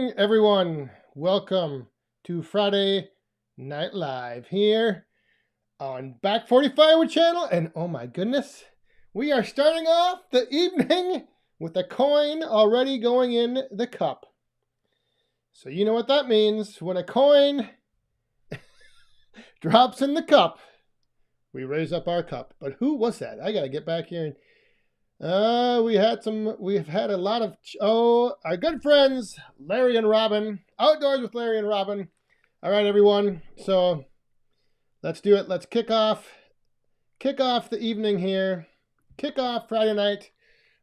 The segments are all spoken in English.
morning, everyone. Welcome to Friday Night Live here on Back 40 Firewood channel. And oh my goodness, we are starting off the evening with a coin already going in the cup. So you know what that means. When a coin drops in the cup, we raise up our cup. But who was that? I got to get back here and we've had a lot of, our good friends, Larry and Robin, Outdoors with Larry and Robin. All right, everyone. So let's do it. Let's kick off the evening here. Kick off Friday night,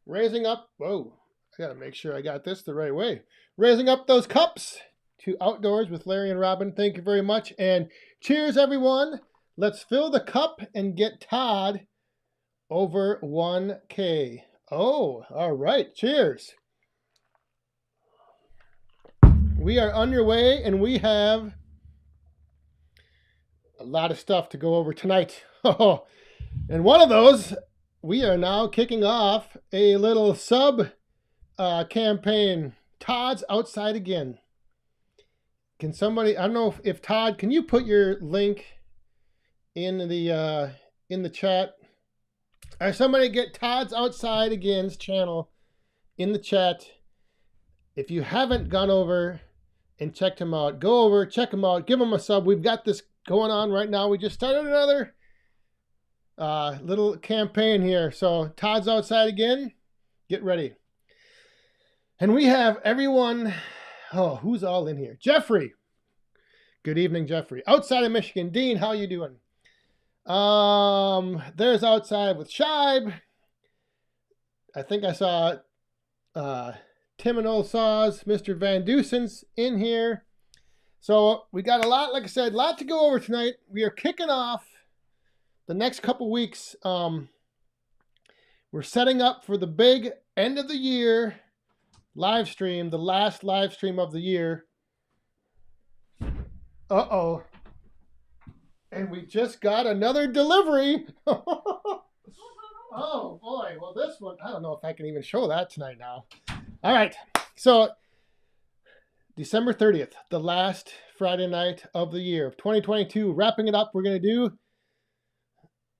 raising up. Whoa, I got to make sure I got this the right way. Raising up those cups to Outdoors with Larry and Robin. Thank you very much. And cheers, everyone. Let's fill the cup and get Todd over 1K. Oh, all right. Cheers. We are underway and we have a lot of stuff to go over tonight. And one of those, we are now kicking off a little sub campaign. Todd's outside again. Can somebody, I don't know if Todd, can you put your link in the chat? Somebody get Todd's Outside Again's channel in the chat. If you haven't gone over and checked him out, go over, check him out, give him a sub. We've got this going on right now. We just started another little campaign here. So Todd's Outside Again, get ready. And we have everyone, who's all in here? Jeffrey. Good evening, Jeffrey. Outside of Michigan. Dean, how you doing? There's Outside with Shibe. I think I saw Tim and Old Saws, Mr. Van Deusen's in here. So we got a lot, like I said, a lot to go over tonight. We are kicking off the next couple weeks. We're setting up for the big end of the year live stream, the last live stream of the year. And we just got another delivery. Oh, boy. Well, this one, I don't know if I can even show that tonight now. All right. So, December 30th, the last Friday night of the year of 2022. Wrapping it up, we're going to do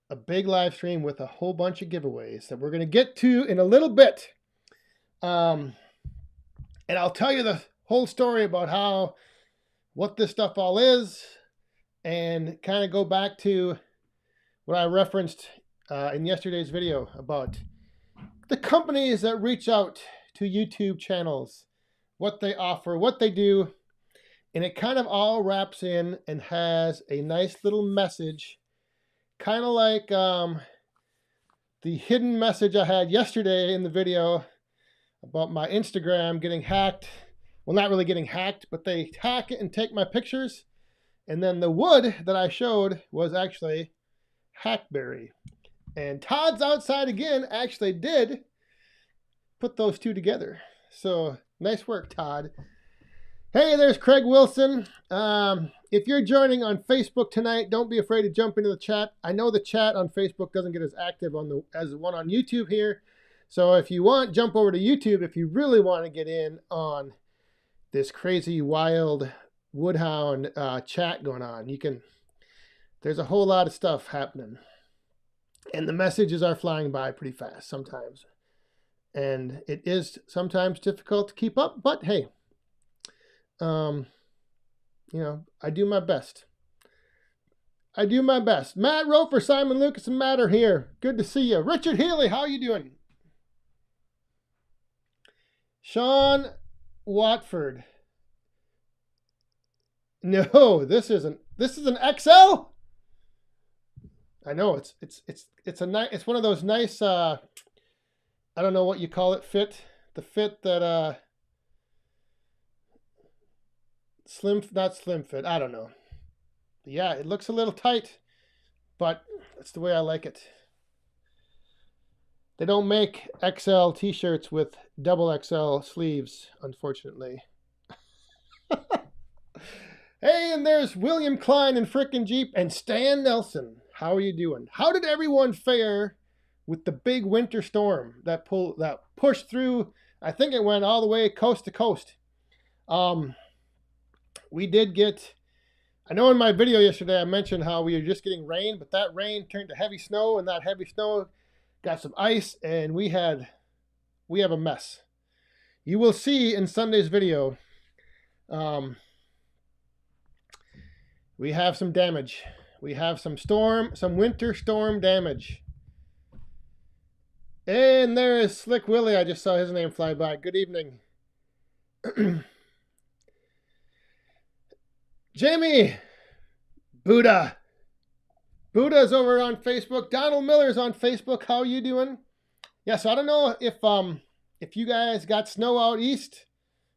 a big live stream with a whole bunch of giveaways that we're going to get to in a little bit. And I'll tell you the whole story about what this stuff all is, and kind of go back to what I referenced in yesterday's video about the companies that reach out to YouTube channels, what they offer, what they do. And it kind of all wraps in and has a nice little message, kind of like the hidden message I had yesterday in the video about my Instagram getting hacked. Well, not really getting hacked, but they hack it and take my pictures. And then the wood that I showed was actually hackberry. And Todd's Outside Again actually did put those two together. So nice work, Todd. Hey, there's Craig Wilson. If you're joining on Facebook tonight, don't be afraid to jump into the chat. I know the chat on Facebook doesn't get as active as the one on YouTube here. So if you want, jump over to YouTube if you really want to get in on this crazy, wild Woodhound chat going on. There's a whole lot of stuff happening, and the messages are flying by pretty fast sometimes, and it is sometimes difficult to keep up, but hey, I do my best. Matt Roper, Simon Lucas, and Matt are here. Good to see you. Richard Healy, how you doing? Sean Watford. No, this is an XL. I know it's one of those nice I don't know what you call it, fit. The fit that not slim fit, I don't know. But yeah, it looks a little tight, but that's the way I like it. They don't make XL t-shirts with double XL sleeves, unfortunately. Hey, and there's William Klein and Frickin' Jeep and Stan Nelson. How are you doing? How did everyone fare with the big winter storm that pushed through? I think it went all the way coast to coast. We did get, I know in my video yesterday I mentioned how we were just getting rain, but that rain turned to heavy snow, and that heavy snow got some ice, and we have a mess. You will see in Sunday's video, we have some damage. We have some winter storm damage. And there is Slick Willie. I just saw his name fly by. Good evening. Jamie, Buddha's over on Facebook. Donald Miller's on Facebook. How are you doing? Yeah, so I don't know if you guys got snow out east,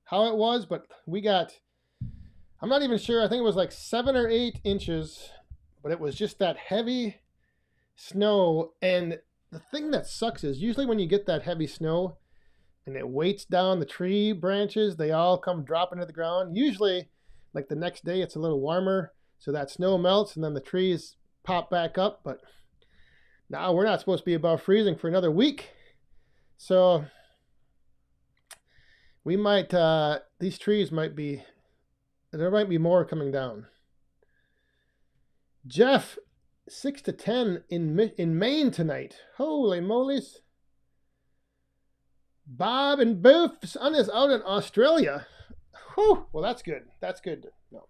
how it was, but we got, I'm not even sure. I think it was like 7 or 8 inches, but it was just that heavy snow. And the thing that sucks is usually when you get that heavy snow and it weights down the tree branches, they all come dropping to the ground. Usually, like the next day, it's a little warmer, so that snow melts and then the trees pop back up. But now we're not supposed to be above freezing for another week. So we might, these trees might be, there might be more coming down. Jeff, 6 to 10 in Maine tonight. Holy moly's. Bob and Boof, sun is out in Australia. Whew, well, that's good. That's good. No.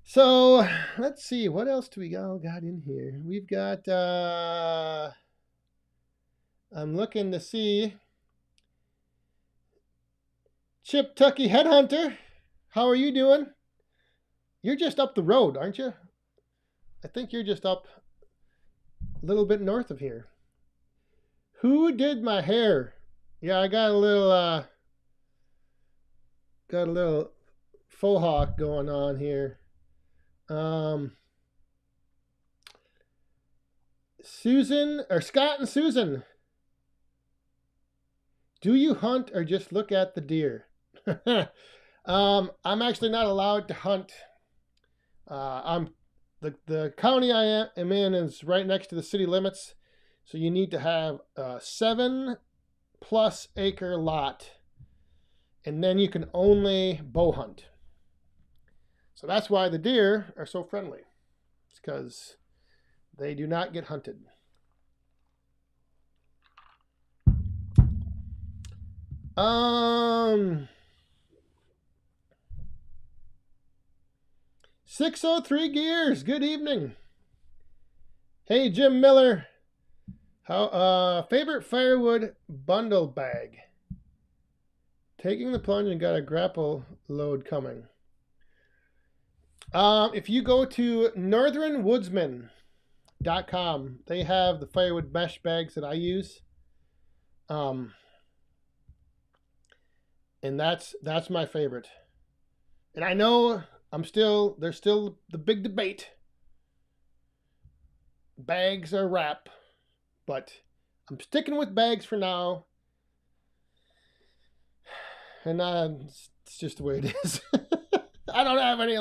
So let's see, what else do we got in here? We've got, I'm looking to see. Chip Tucky Headhunter, how are you doing? You're just up the road, aren't you? I think you're just up a little bit north of here. Who did my hair? Yeah, I got a little faux hawk going on here. Scott and Susan, do you hunt or just look at the deer? I'm actually not allowed to hunt. The county I am in is right next to the city limits, so you need to have a 7+ acre lot, and then you can only bow hunt. So that's why the deer are so friendly. It's because they do not get hunted. Um, 603 Gears, good evening. Hey, Jim Miller. How favorite firewood bundle bag? Taking the plunge and got a grapple load coming. If you go to northernwoodsman.com, they have the firewood mesh bags that I use. And that's my favorite. And I know there's still the big debate. Bags or wrap, but I'm sticking with bags for now. And it's just the way it is. I don't have any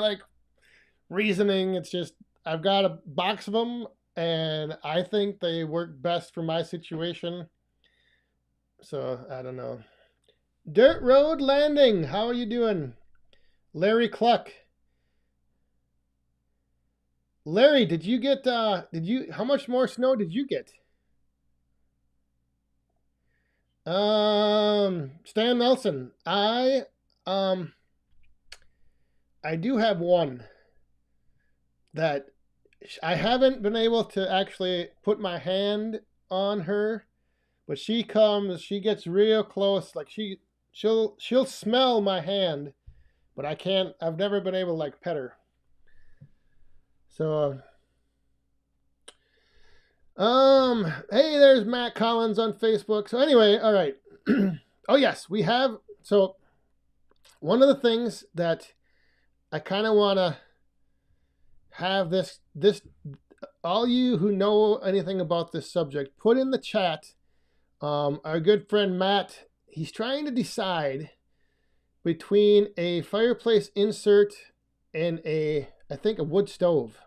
reasoning. It's just I've got a box of them, and I think they work best for my situation. So I don't know. Dirt Road Landing, how are you doing? Larry Cluck. Larry, did you get how much more snow did you get? Stan Nelson, I do have one that I haven't been able to actually put my hand on her, but she gets real close, like she'll smell my hand, but I've never been able to pet her. So hey, there's Matt Collins on Facebook. So anyway, all right. Oh yes, we have. So one of the things that I kind of want to have this all you who know anything about this subject, put in the chat. Our good friend Matt, he's trying to decide between a fireplace insert and I think a wood stove.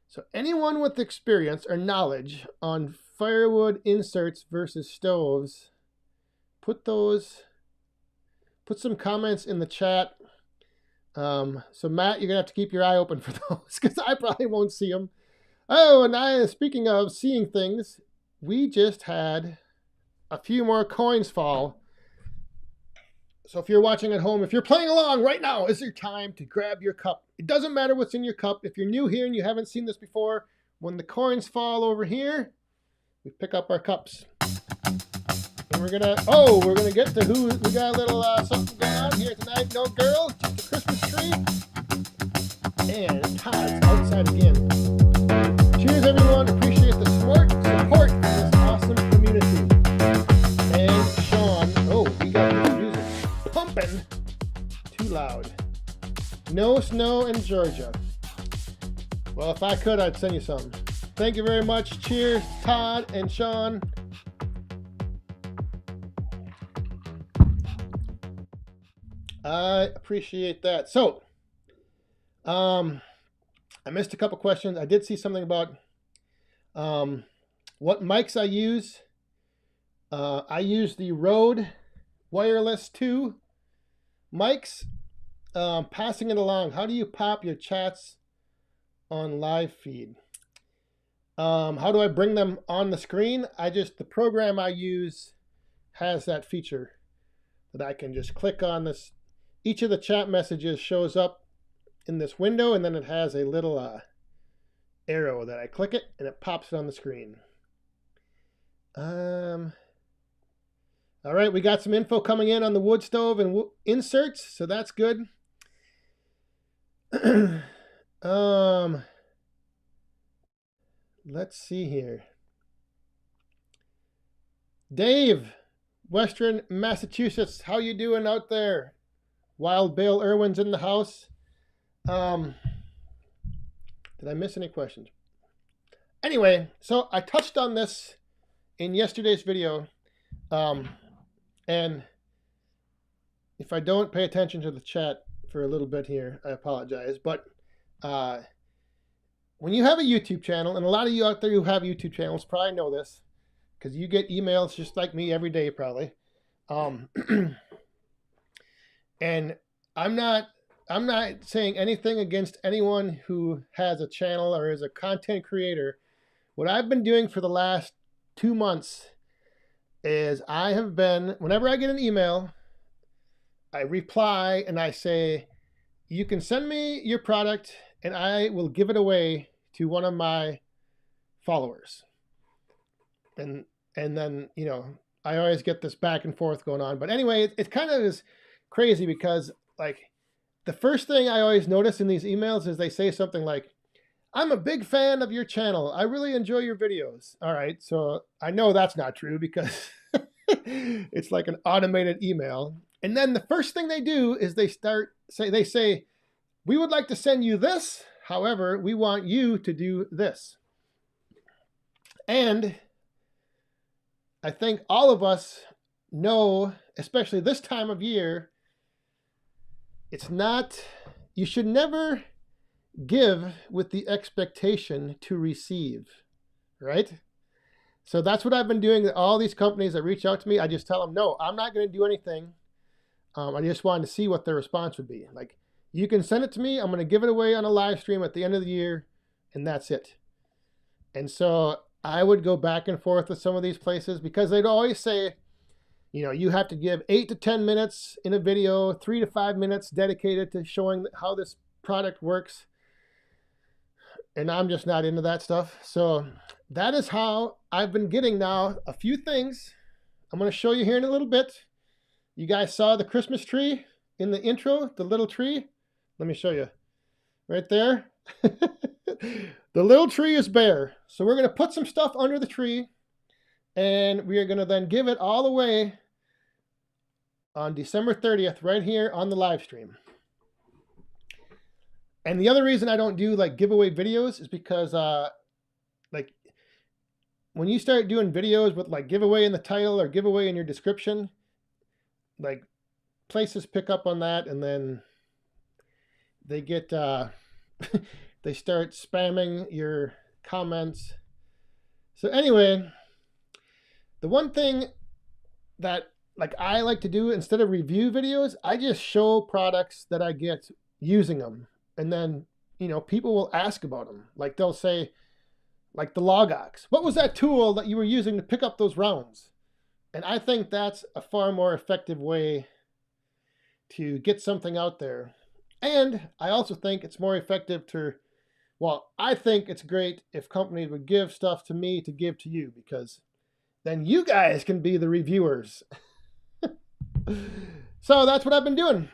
So anyone with experience or knowledge on firewood inserts versus stoves, put those put some comments in the chat. So Matt, you're gonna have to keep your eye open for those because I probably won't see them. Oh, and speaking of seeing things, we just had a few more coins fall. So if you're watching at home, if you're playing along right now, is your time to grab your cup. It doesn't matter what's in your cup. If you're new here and you haven't seen this before, when the coins fall over here, we pick up our cups. And we're gonna get to who. We got a little something going on here tonight. No girl, just a Christmas tree. And Todd's outside again. Cheers, everyone. Appreciate the support for this awesome community. And Sean, we got this music pumping too loud. No snow in Georgia. Well, if I could, I'd send you some. Thank you very much. Cheers, Todd and Sean. I appreciate that. So, I missed a couple questions. I did see something about what mics I use. I use the Rode Wireless 2 mics. Passing it along. How do you pop your chats on live feed? How do I bring them on the screen? The program I use has that feature that I can just click on this. Each of the chat messages shows up in this window, and then it has a little arrow that I click it, and it pops it on the screen. All right, we got some info coming in on the wood stove and inserts, so that's good. Let's see here. Dave, Western Massachusetts, how you doing out there? Wild Bill Irwin's in the house. Did I miss any questions? Anyway, so I touched on this in yesterday's video. And if I don't pay attention to the chat for a little bit here, I apologize. But when you have a YouTube channel, and a lot of you out there who have YouTube channels probably know this, because you get emails just like me every day probably. And I'm not saying anything against anyone who has a channel or is a content creator. What I've been doing for the last 2 months is whenever I get an email, I reply and I say, you can send me your product and I will give it away to one of my followers. And then, I always get this back and forth going on. But anyway, it kind of is crazy because the first thing I always notice in these emails is they say something like, I'm a big fan of your channel. I really enjoy your videos. All right, so I know that's not true because it's like an automated email. And then the first thing they do is they say, we would like to send you this. However, we want you to do this. And I think all of us know, especially this time of year, you should never give with the expectation to receive, right? So that's what I've been doing. All these companies that reach out to me, I just tell them, no, I'm not going to do anything. I just wanted to see what their response would be. Like, you can send it to me. I'm going to give it away on a live stream at the end of the year, and that's it. And so I would go back and forth with some of these places because they'd always say, you have to give 8 to 10 minutes in a video, 3 to 5 minutes dedicated to showing how this product works. And I'm just not into that stuff. So that is how I've been getting now a few things. I'm going to show you here in a little bit. You guys saw the Christmas tree in the intro, the little tree. Let me show you right there. The little tree is bare. So we're going to put some stuff under the tree and we are going to then give it all away on December 30th right here on the live stream. And the other reason I don't do giveaway videos is because when you start doing videos with giveaway in the title or giveaway in your description, places pick up on that and then they get they start spamming your comments. So anyway, the one thing that like I like to do, instead of review videos, I just show products that I get using them. And then, you know, people will ask about them. Like they'll say, like the Logox, what was that tool that you were using to pick up those rounds? And I think that's a far more effective way to get something out there. And I also think it's more effective to, well, I think it's great if companies would give stuff to me to give to you, because then you guys can be the reviewers. So that's what I've been doing.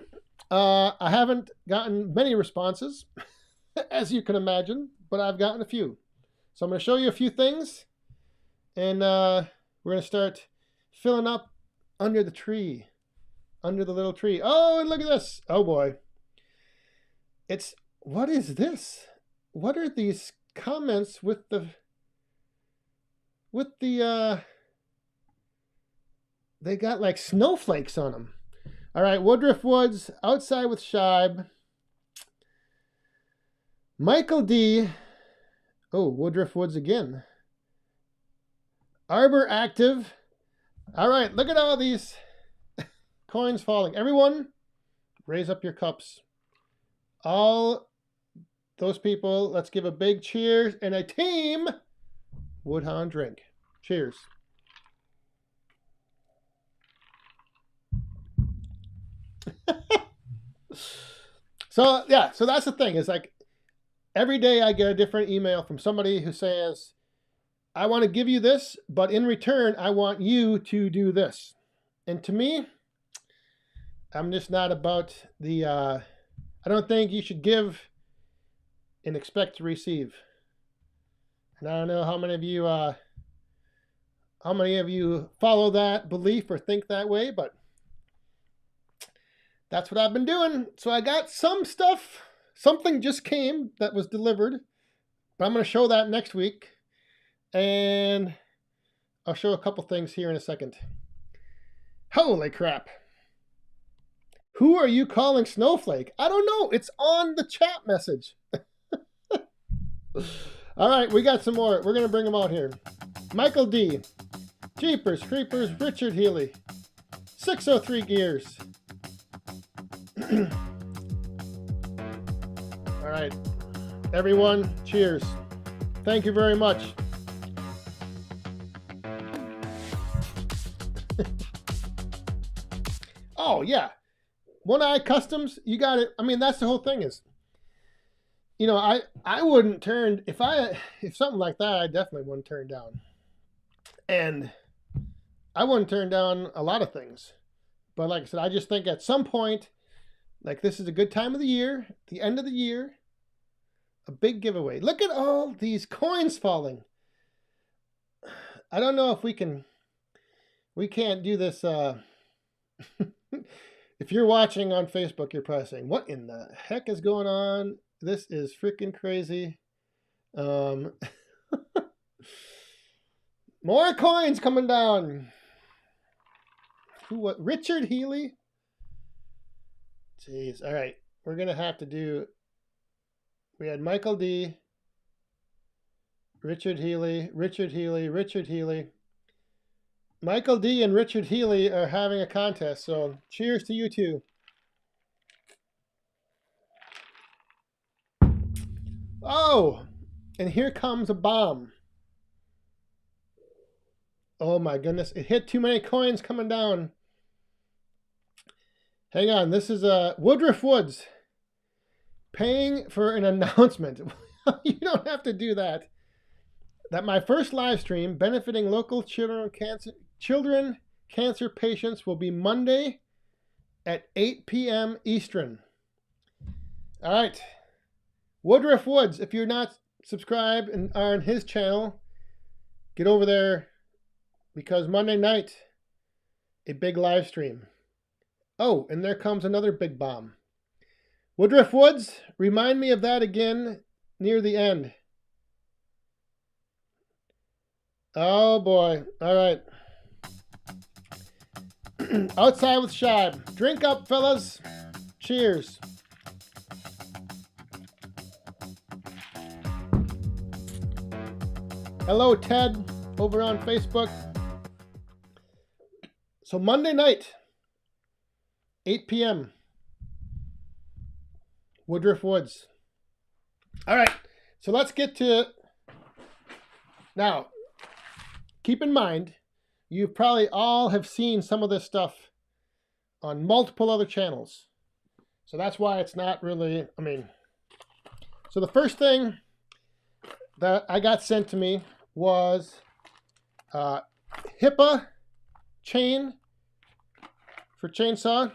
I haven't gotten many responses, as you can imagine, but I've gotten a few. So I'm going to show you a few things, and we're going to start filling up under the tree, under the little tree. Oh, and look at this. Oh, boy. What is this? What are these comments with the, they got like snowflakes on them. All right, Woodruff Woods, Outside with Shibe. Michael D. Oh, Woodruff Woods again. Arbor Active. All right, look at all these coins falling. Everyone, raise up your cups. All those people, let's give a big cheers and a team Woodhound drink. Cheers. So yeah, so that's the thing, is like every day I get a different email from somebody who says, I want to give you this, but in return I want you to do this. And to me, I'm just not about the I don't think you should give and expect to receive. And I don't know how many of you follow that belief or think that way, but that's what I've been doing. So I got some stuff. Something just came that was delivered, but I'm going to show that next week. And I'll show a couple things here in a second. Holy crap. Who are you calling Snowflake? I don't know. It's on the chat message. All right, we got some more. We're going to bring them out here. Michael D. Jeepers Creepers, Richard Healy. 603 Gears. All right, everyone, cheers. Thank you very much. Oh, yeah. One Eye Customs, you got it. I mean, that's the whole thing is, you know, I wouldn't turn, if something like that, I definitely wouldn't turn down. And I wouldn't turn down a lot of things. But like I said, I just think at some point, like this is a good time of the year, the end of the year, a big giveaway. Look at all these coins falling. I don't know if we can't do this. If you're watching on Facebook, you're probably saying, what in the heck is going on? This is freaking crazy. More coins coming down. What? Richard Healy? Jeez. All right. We're going to have to do... We had Michael D. Richard Healy. Michael D. and Richard Healy are having a contest, so cheers to you two. Oh, and here comes a bomb. Oh my goodness, it hit too many coins coming down. Hang on, this is Woodruff Woods paying for an announcement. You don't have to do that. That my first live stream benefiting local children cancer patients will be Monday at 8 p.m. Eastern. All right. Woodruff Woods, if you're not subscribed and are on his channel, get over there, because Monday night, a big live stream. Oh, and there comes another big bomb. Woodruff Woods, remind me of that again near the end. Oh boy. All right. Outside with Shibe. Drink up, fellas. Cheers. Hello, Ted, over on Facebook. So Monday night, 8 p.m., Woodruff Woods. All right, so let's get to it. Now, keep in mind, you probably all have seen some of this stuff on multiple other channels. So that's why it's not really, so the first thing that I got sent to me was HIPAA chain for chainsaw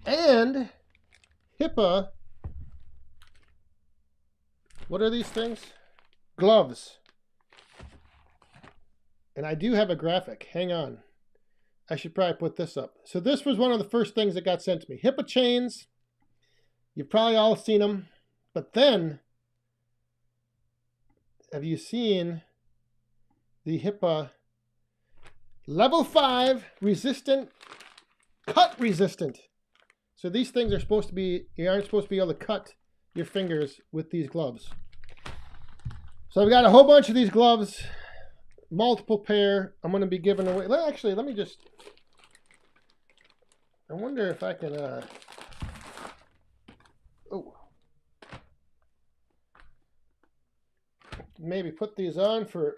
and HIPAA, what are these things? Gloves. And I do have a graphic. Hang on. I should probably put this up. So this was one of the first things that got sent to me. HIPAA chains. You've probably all seen them. But then, have you seen the HIPAA level 5 resistant, cut resistant? So these things are supposed to be, you aren't supposed to be able to cut your fingers with these gloves. So I've got a whole bunch of these gloves, multiple pair. I'm going to be giving away. Actually, let me just, I wonder if I can, maybe put these on for,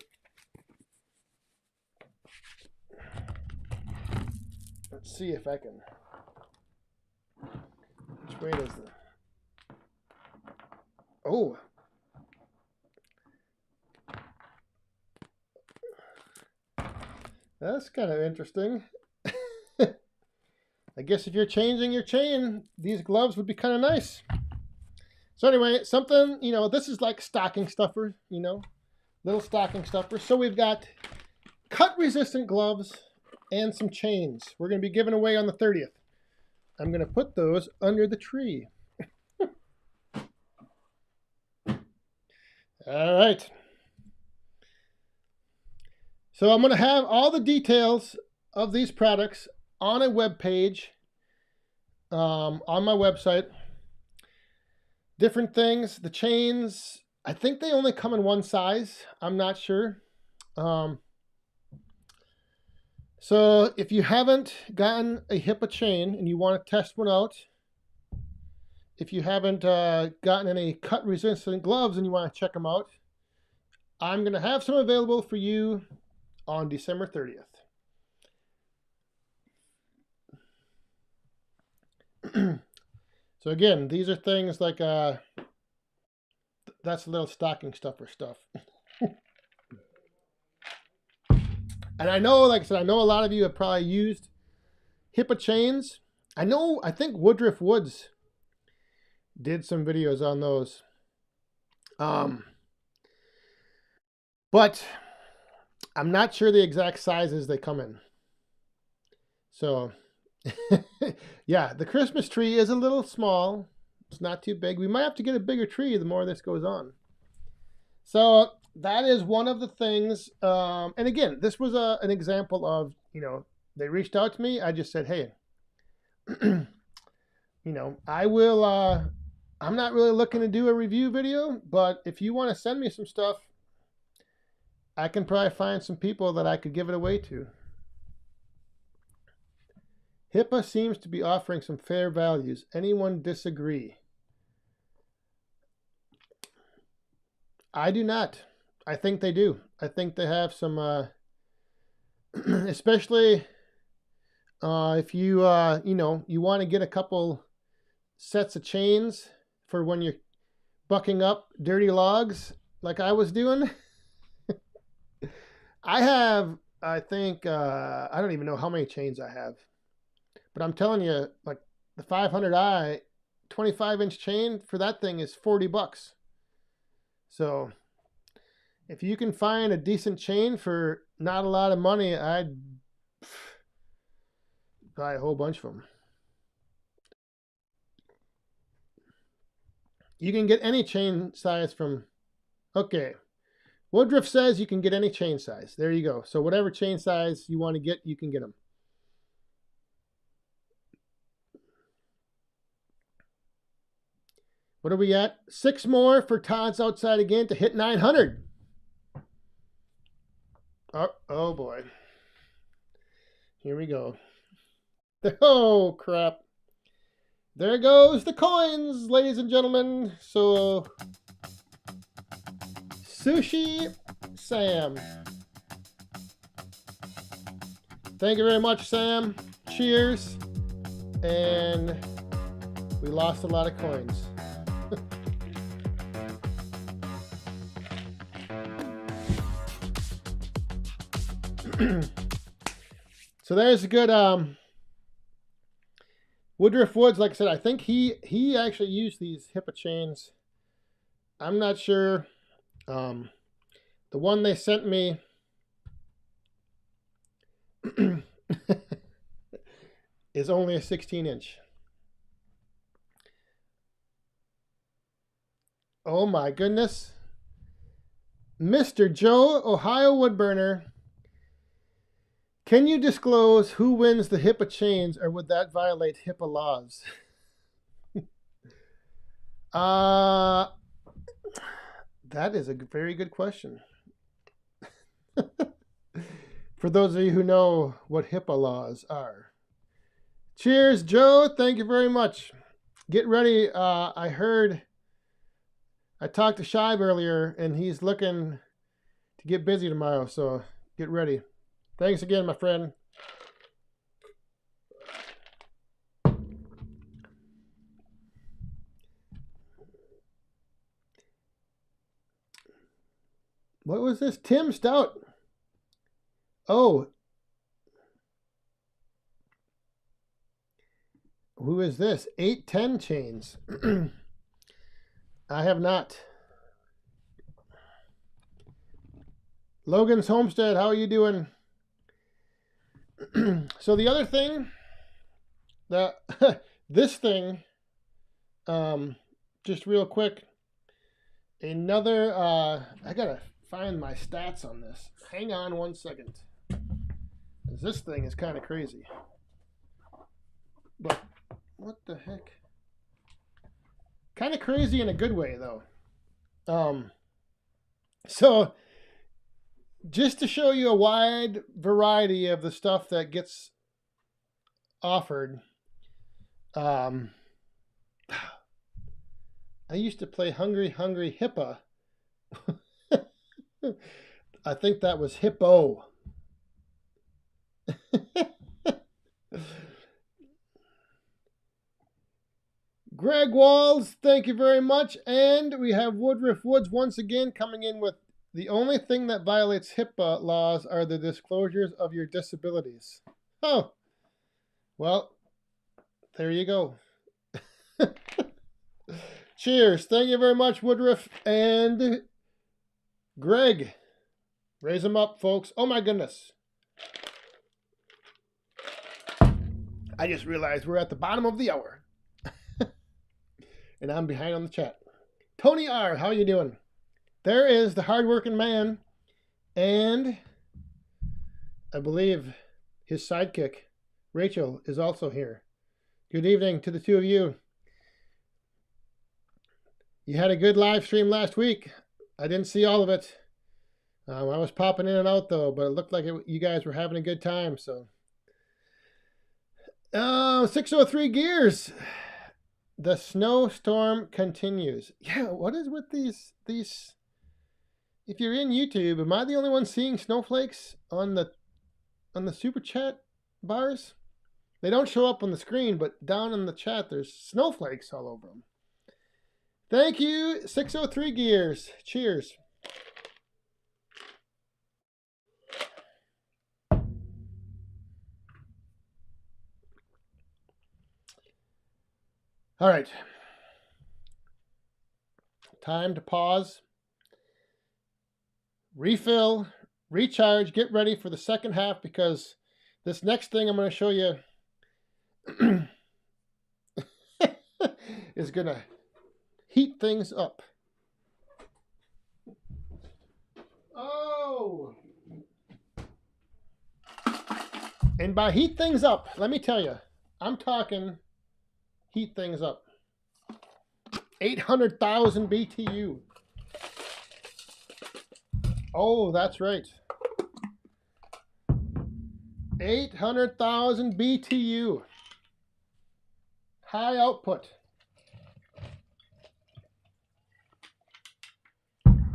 let's see if I can, which way does the, oh, that's kind of interesting. I guess if you're changing your chain, these gloves would be kind of nice. So anyway, something, this is like stocking stuffer, little stocking stuffer. So we've got cut resistant gloves and some chains. We're going to be giving away on the 30th. I'm going to put those under the tree. All right. So I'm going to have all the details of these products on a web page, on my website. Different things, the chains, I think they only come in one size. I'm not sure. So if you haven't gotten a HIPAA chain and you want to test one out, if you haven't gotten any cut resistant gloves and you want to check them out, I'm going to have some available for you on December 30th. So again, these are things like, that's a little stocking stuffer stuff. And I know, like I said, I know a lot of you have probably used HIPAA chains. I think Woodruff Woods did some videos on those. But I'm not sure the exact sizes they come in. So, yeah, the Christmas tree is a little small. It's not too big. We might have to get a bigger tree the more this goes on. So that is one of the things. And again, this was an example of, they reached out to me. I just said, hey, I will, I'm not really looking to do a review video, but if you want to send me some stuff, I can probably find some people that I could give it away to. HIPAA seems to be offering some fair values. Anyone disagree? I do not. I think they do. I think they have some, especially if you, you want to get a couple sets of chains for when you're bucking up dirty logs like I was doing. I have, I think, I don't even know how many chains I have. But I'm telling you, like the 500i 25-inch chain for that thing is $40. So if you can find a decent chain for not a lot of money, I'd buy a whole bunch of them. You can get any chain size from, okay, Woodruff says you can get any chain size. There you go. So whatever chain size you want to get, you can get them. What are we at? 6 more for Todd's Outside Again to hit 900. Oh boy. Here we go. Oh, crap. There goes the coins, ladies and gentlemen. So, Sushi Sam. Thank you very much, Sam. Cheers. And we lost a lot of coins. So there's a good Woodruff Woods. Like I said, I think he actually used these HIPAA chains. I'm not sure. The one they sent me is only a 16-inch. Oh my goodness. Mr. Joe, Ohio Woodburner, can you disclose who wins the HIPAA chains, or would that violate HIPAA laws? That is a very good question. For those of you who know what HIPAA laws are. Cheers, Joe. Thank you very much. Get ready. I talked to Shive earlier, and he's looking to get busy tomorrow, so get ready. Thanks again, my friend. What was this? Tim Stout. Oh. Who is this? 810 chains. I have not. Logan's Homestead, how are you doing? So the other thing, this thing, just real quick, another, I gotta find my stats on this. Hang on one second. This thing is kind of crazy. But what the heck? Kind of crazy in a good way, though. So just to show you a wide variety of the stuff that gets offered, I used to play Hungry Hungry HIPAA. I think that was Hippo. Greg Walls, thank you very much. And we have Woodruff Woods once again coming in with the only thing that violates HIPAA laws are the disclosures of your disabilities. Oh, well, there you go. Cheers. Thank you very much, Woodruff and Greg. Raise them up, folks. Oh, my goodness. I just realized we're at the bottom of the hour. And I'm behind on the chat. Tony R., how are you doing? There is the hardworking man, and I believe his sidekick, Rachel, is also here. Good evening to the two of you. You had a good live stream last week. I didn't see all of it. I was popping in and out, though, but it looked like you guys were having a good time. So, 603 Gears. The snowstorm continues. Yeah, what is with these? If you're in YouTube, am I the only one seeing snowflakes on the super chat bars? They don't show up on the screen, but down in the chat, there's snowflakes all over them. Thank you, 603 Gears. Cheers. All right. Time to pause, refill, recharge, get ready for the second half, because this next thing I'm going to show you is going to heat things up. Oh! And by heat things up, let me tell you, I'm talking heat things up. 800,000 BTU. Oh, that's right. 800,000 BTU. High output.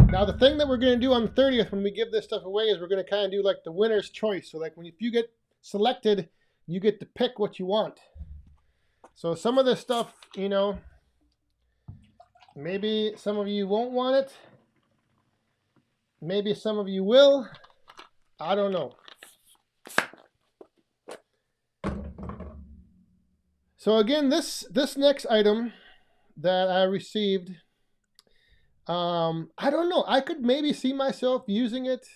Now the thing that we're going to do on the 30th when we give this stuff away is we're going to kind of do like the winner's choice. So like if you get selected, you get to pick what you want. So some of this stuff, you know, maybe some of you won't want it. Maybe some of you will. I don't know. So again, this next item that I received, I don't know. I could maybe see myself using it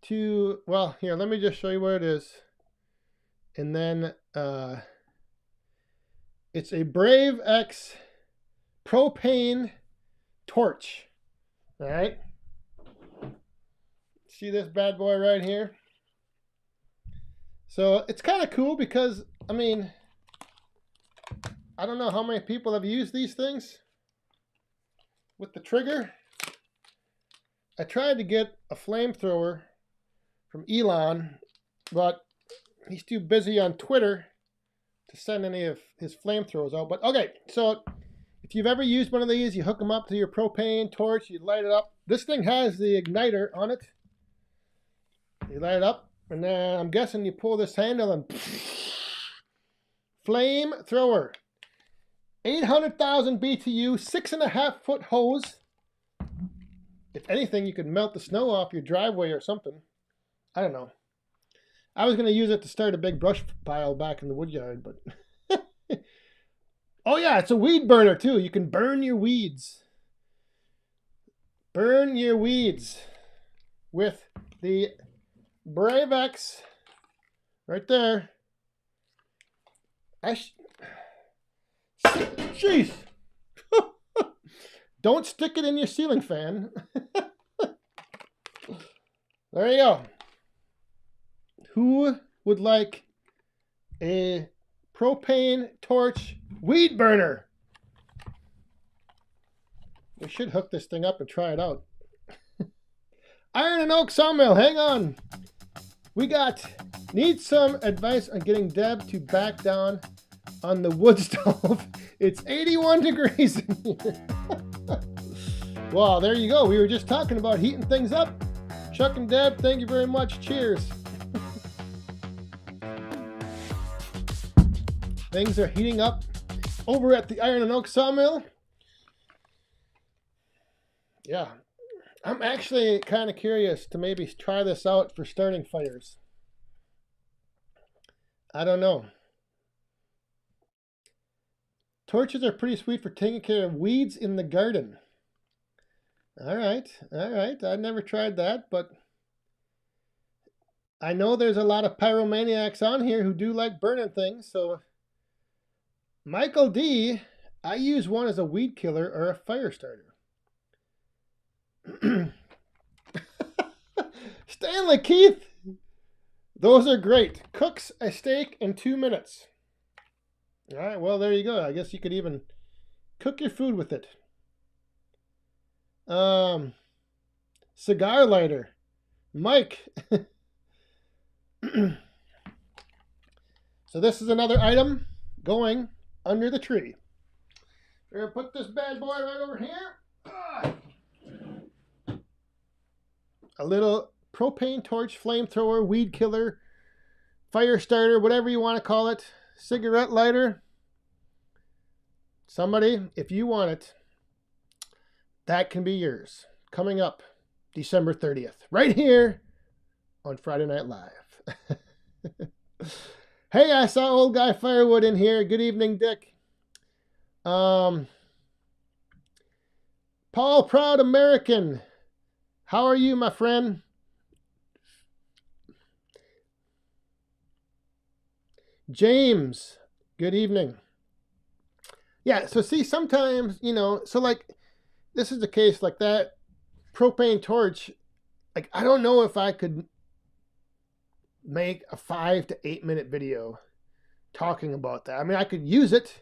to, well, here, let me just show you where it is. And then it's a Brave X propane torch. All right. See this bad boy right here? So it's kind of cool because, I mean, I don't know how many people have used these things with the trigger. I tried to get a flamethrower from Elon, but he's too busy on Twitter to send any of his flamethrowers out. But okay, so if you've ever used one of these, you hook them up to your propane torch, you light it up. This thing has the igniter on it. You light it up, and then I'm guessing you pull this handle and flamethrower. 800,000 BTU, 6.5 foot hose. If anything, you could melt the snow off your driveway or something. I don't know. I was going to use it to start a big brush pile back in the woodyard, but... Oh yeah, it's a weed burner too. You can burn your weeds. Burn your weeds with the Brave X right there. Jeez. Don't stick it in your ceiling fan. There you go. Who would like a propane torch weed burner? We should hook this thing up and try it out. Iron and Oak Sawmill, hang on. Need some advice on getting Deb to back down on the wood stove. It's 81 degrees in here. Well, there you go. We were just talking about heating things up. Chuck and Deb, thank you very much. Cheers. Things are heating up over at the Iron and Oak Sawmill. Yeah. I'm actually kind of curious to maybe try this out for starting fires. I don't know. Torches are pretty sweet for taking care of weeds in the garden. All right. I've never tried that, but I know there's a lot of pyromaniacs on here who do like burning things. So, Michael D, I use one as a weed killer or a fire starter. Stanley Keith, those are great. Cooks a steak in 2 minutes. All right, well, there you go. I guess you could even cook your food with it. Cigar lighter. Mike. So this is another item going under the tree. We're going to put this bad boy right over here. A little propane torch, flamethrower, weed killer, fire starter, whatever you want to call it. Cigarette lighter. Somebody, if you want it, that can be yours. Coming up December 30th, right here on Friday Night Live. Hey, I saw old guy Firewood in here. Good evening, Dick. Paul Proud American. How are you, my friend? James, good evening. Yeah, so see, sometimes, you know, so like, this is the case like that propane torch, like, I don't know if I could make a 5 to 8 minute video talking about that. I mean, I could use it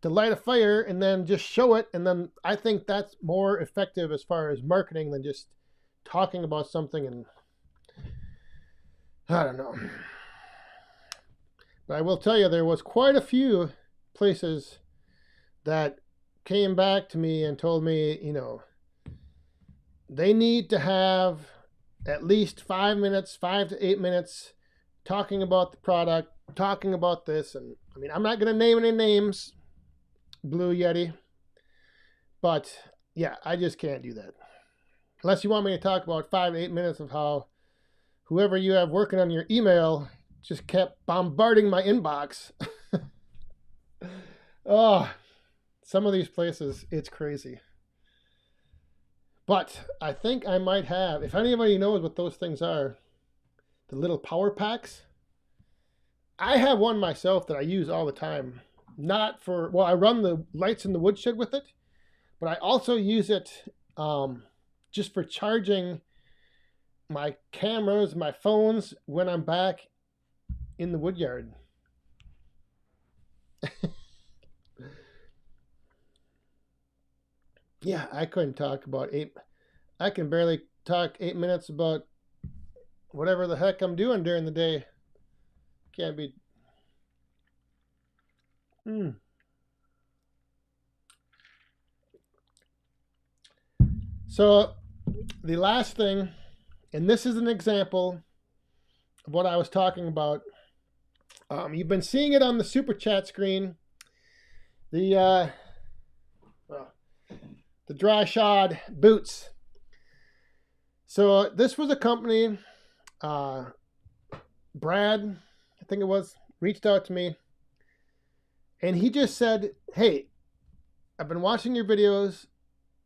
to light a fire and then just show it, and then I think that's more effective as far as marketing than just talking about something. And I don't know. But I will tell you, there was quite a few places that came back to me and told me, you know, they need to have at least 5 minutes, 5 to 8 minutes talking about the product, talking about this. And I mean, I'm not going to name any names, Blue Yeti, but yeah, I just can't do that. Unless you want me to talk about 5 to 8 minutes of how whoever you have working on your email just kept bombarding my inbox. Oh, some of these places, it's crazy. But I think I might have, if anybody knows what those things are, the little power packs. I have one myself that I use all the time. Not for, well, I run the lights in the woodshed with it, but I also use it just for charging my cameras, my phones when I'm back in the woodyard. Yeah, I couldn't talk about I can barely talk 8 minutes about whatever the heck I'm doing during the day. Can't be. So the last thing, and this is an example of what I was talking about. You've been seeing it on the super chat screen. The dry shod boots. So this was a company, Brad, I think it was, reached out to me, and he just said, hey, I've been watching your videos.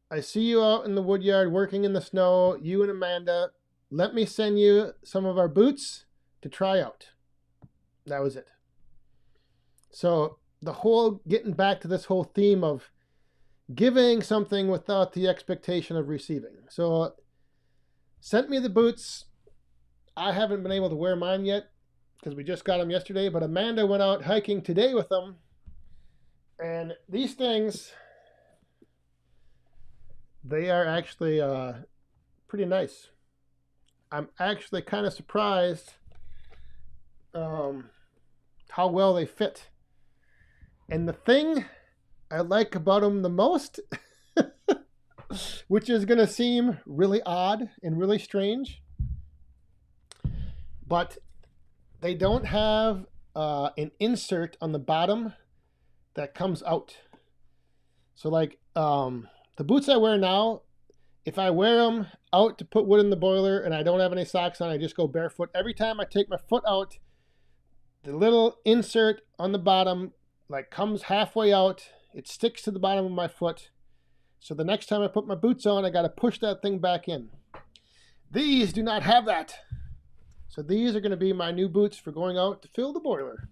I see you out in the woodyard working in the snow, you and Amanda. Let me send you some of our boots to try out. That was it. So the whole, getting back to this whole theme of giving something without the expectation of receiving. So sent me the boots. I haven't been able to wear mine yet because we just got them yesterday, but Amanda went out hiking today with them. And these things, they are actually pretty nice. I'm actually kind of surprised how well they fit. And the thing I like about them the most, which is going to seem really odd and really strange, but they don't have an insert on the bottom that comes out. So like the boots I wear now, if I wear them out to put wood in the boiler and I don't have any socks on, I just go barefoot. Every time I take my foot out, the little insert on the bottom like comes halfway out. It sticks to the bottom of my foot. So the next time I put my boots on, I got to push that thing back in. These do not have that. So these are going to be my new boots for going out to fill the boiler.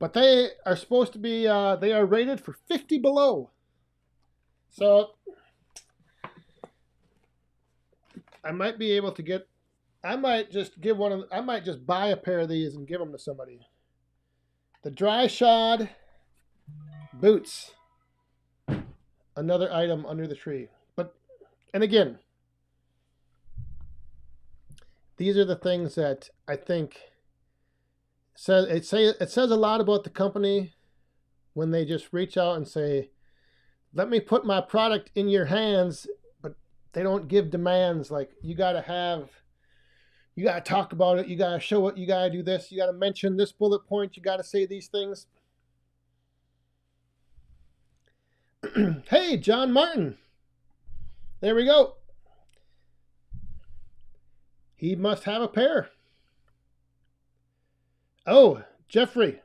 But they are supposed to be, they are rated for 50 below. So I might be able to get, I might just buy a pair of these and give them to somebody. The dry shod boots. Another item under the tree. But, and again, these are the things that I think it says a lot about the company when they just reach out and say, let me put my product in your hands, but they don't give demands like you got to talk about it, you got to show it, you got to do this, you got to mention this bullet point, you got to say these things. Hey, John Martin. There we go. He must have a pair. Oh, Jeffrey.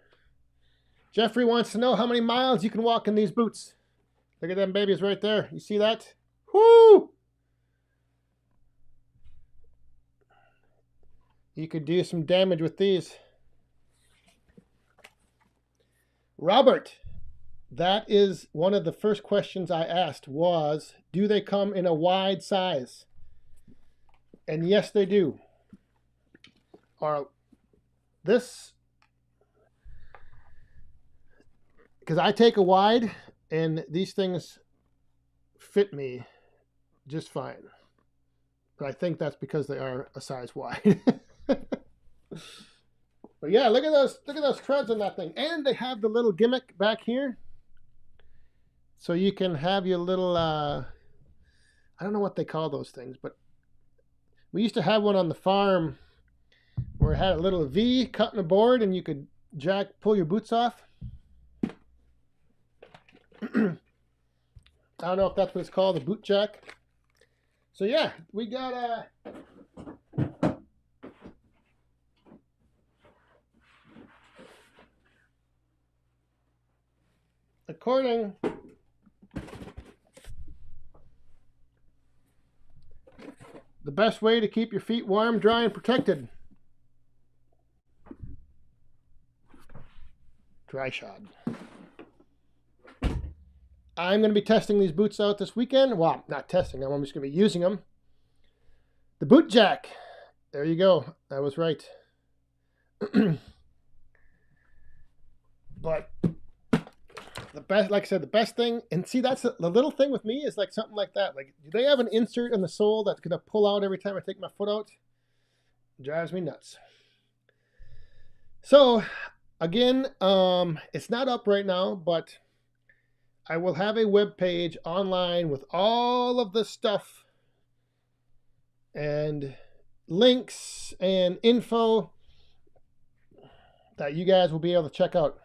Jeffrey wants to know how many miles you can walk in these boots. Look at them babies right there. You see that? Whoo! You could do some damage with these. Robert, that is one of the first questions I asked was, do they come in a wide size? And yes, they do. Or this, because I take a wide and these things fit me just fine. But I think that's because they are a size wide. But yeah, look at those treads on that thing. And they have the little gimmick back here. So you can have your little, I don't know what they call those things, but we used to have one on the farm where it had a little V cut in the board and you could pull your boots off. I don't know if that's what it's called, a boot jack. So yeah, we got according the best way to keep your feet warm, dry, and protected. Dry shod. I'm going to be testing these boots out this weekend. Well, not testing them. I'm just going to be using them. The boot jack. There you go. I was right. But the best, like I said, the best thing, and see, that's the little thing with me is like something like that. Like, do they have an insert in the sole that's going to pull out every time I take my foot out? It drives me nuts. So, again, it's not up right now, but I will have a web page online with all of the stuff and links and info that you guys will be able to check out.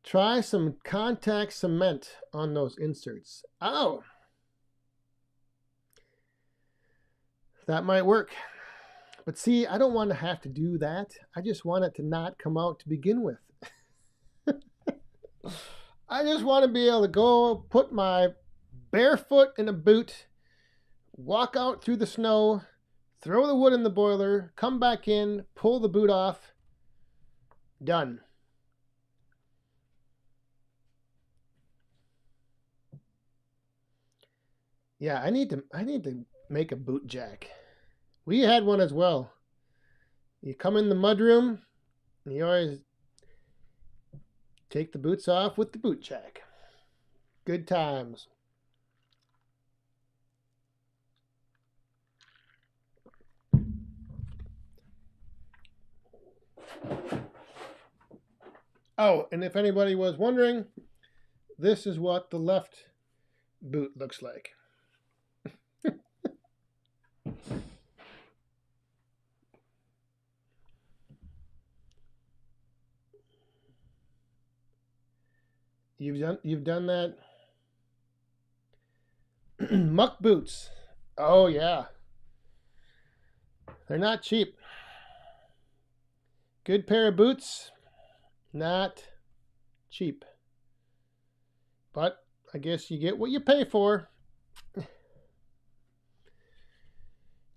Try some contact cement on those inserts. Oh, that might work. But see, I don't want to have to do that. I just want it to not come out to begin with. I just want to be able to go put my bare foot in a boot, walk out through the snow, throw the wood in the boiler, come back in, pull the boot off. Done. Yeah, I need to make a boot jack. We had one as well. You come in the mudroom, and you always take the boots off with the boot jack. Good times. Oh, and if anybody was wondering, this is what the left boot looks like. You've done that. Muck boots. Oh yeah. They're not cheap. Good pair of boots, not cheap. But I guess you get what you pay for.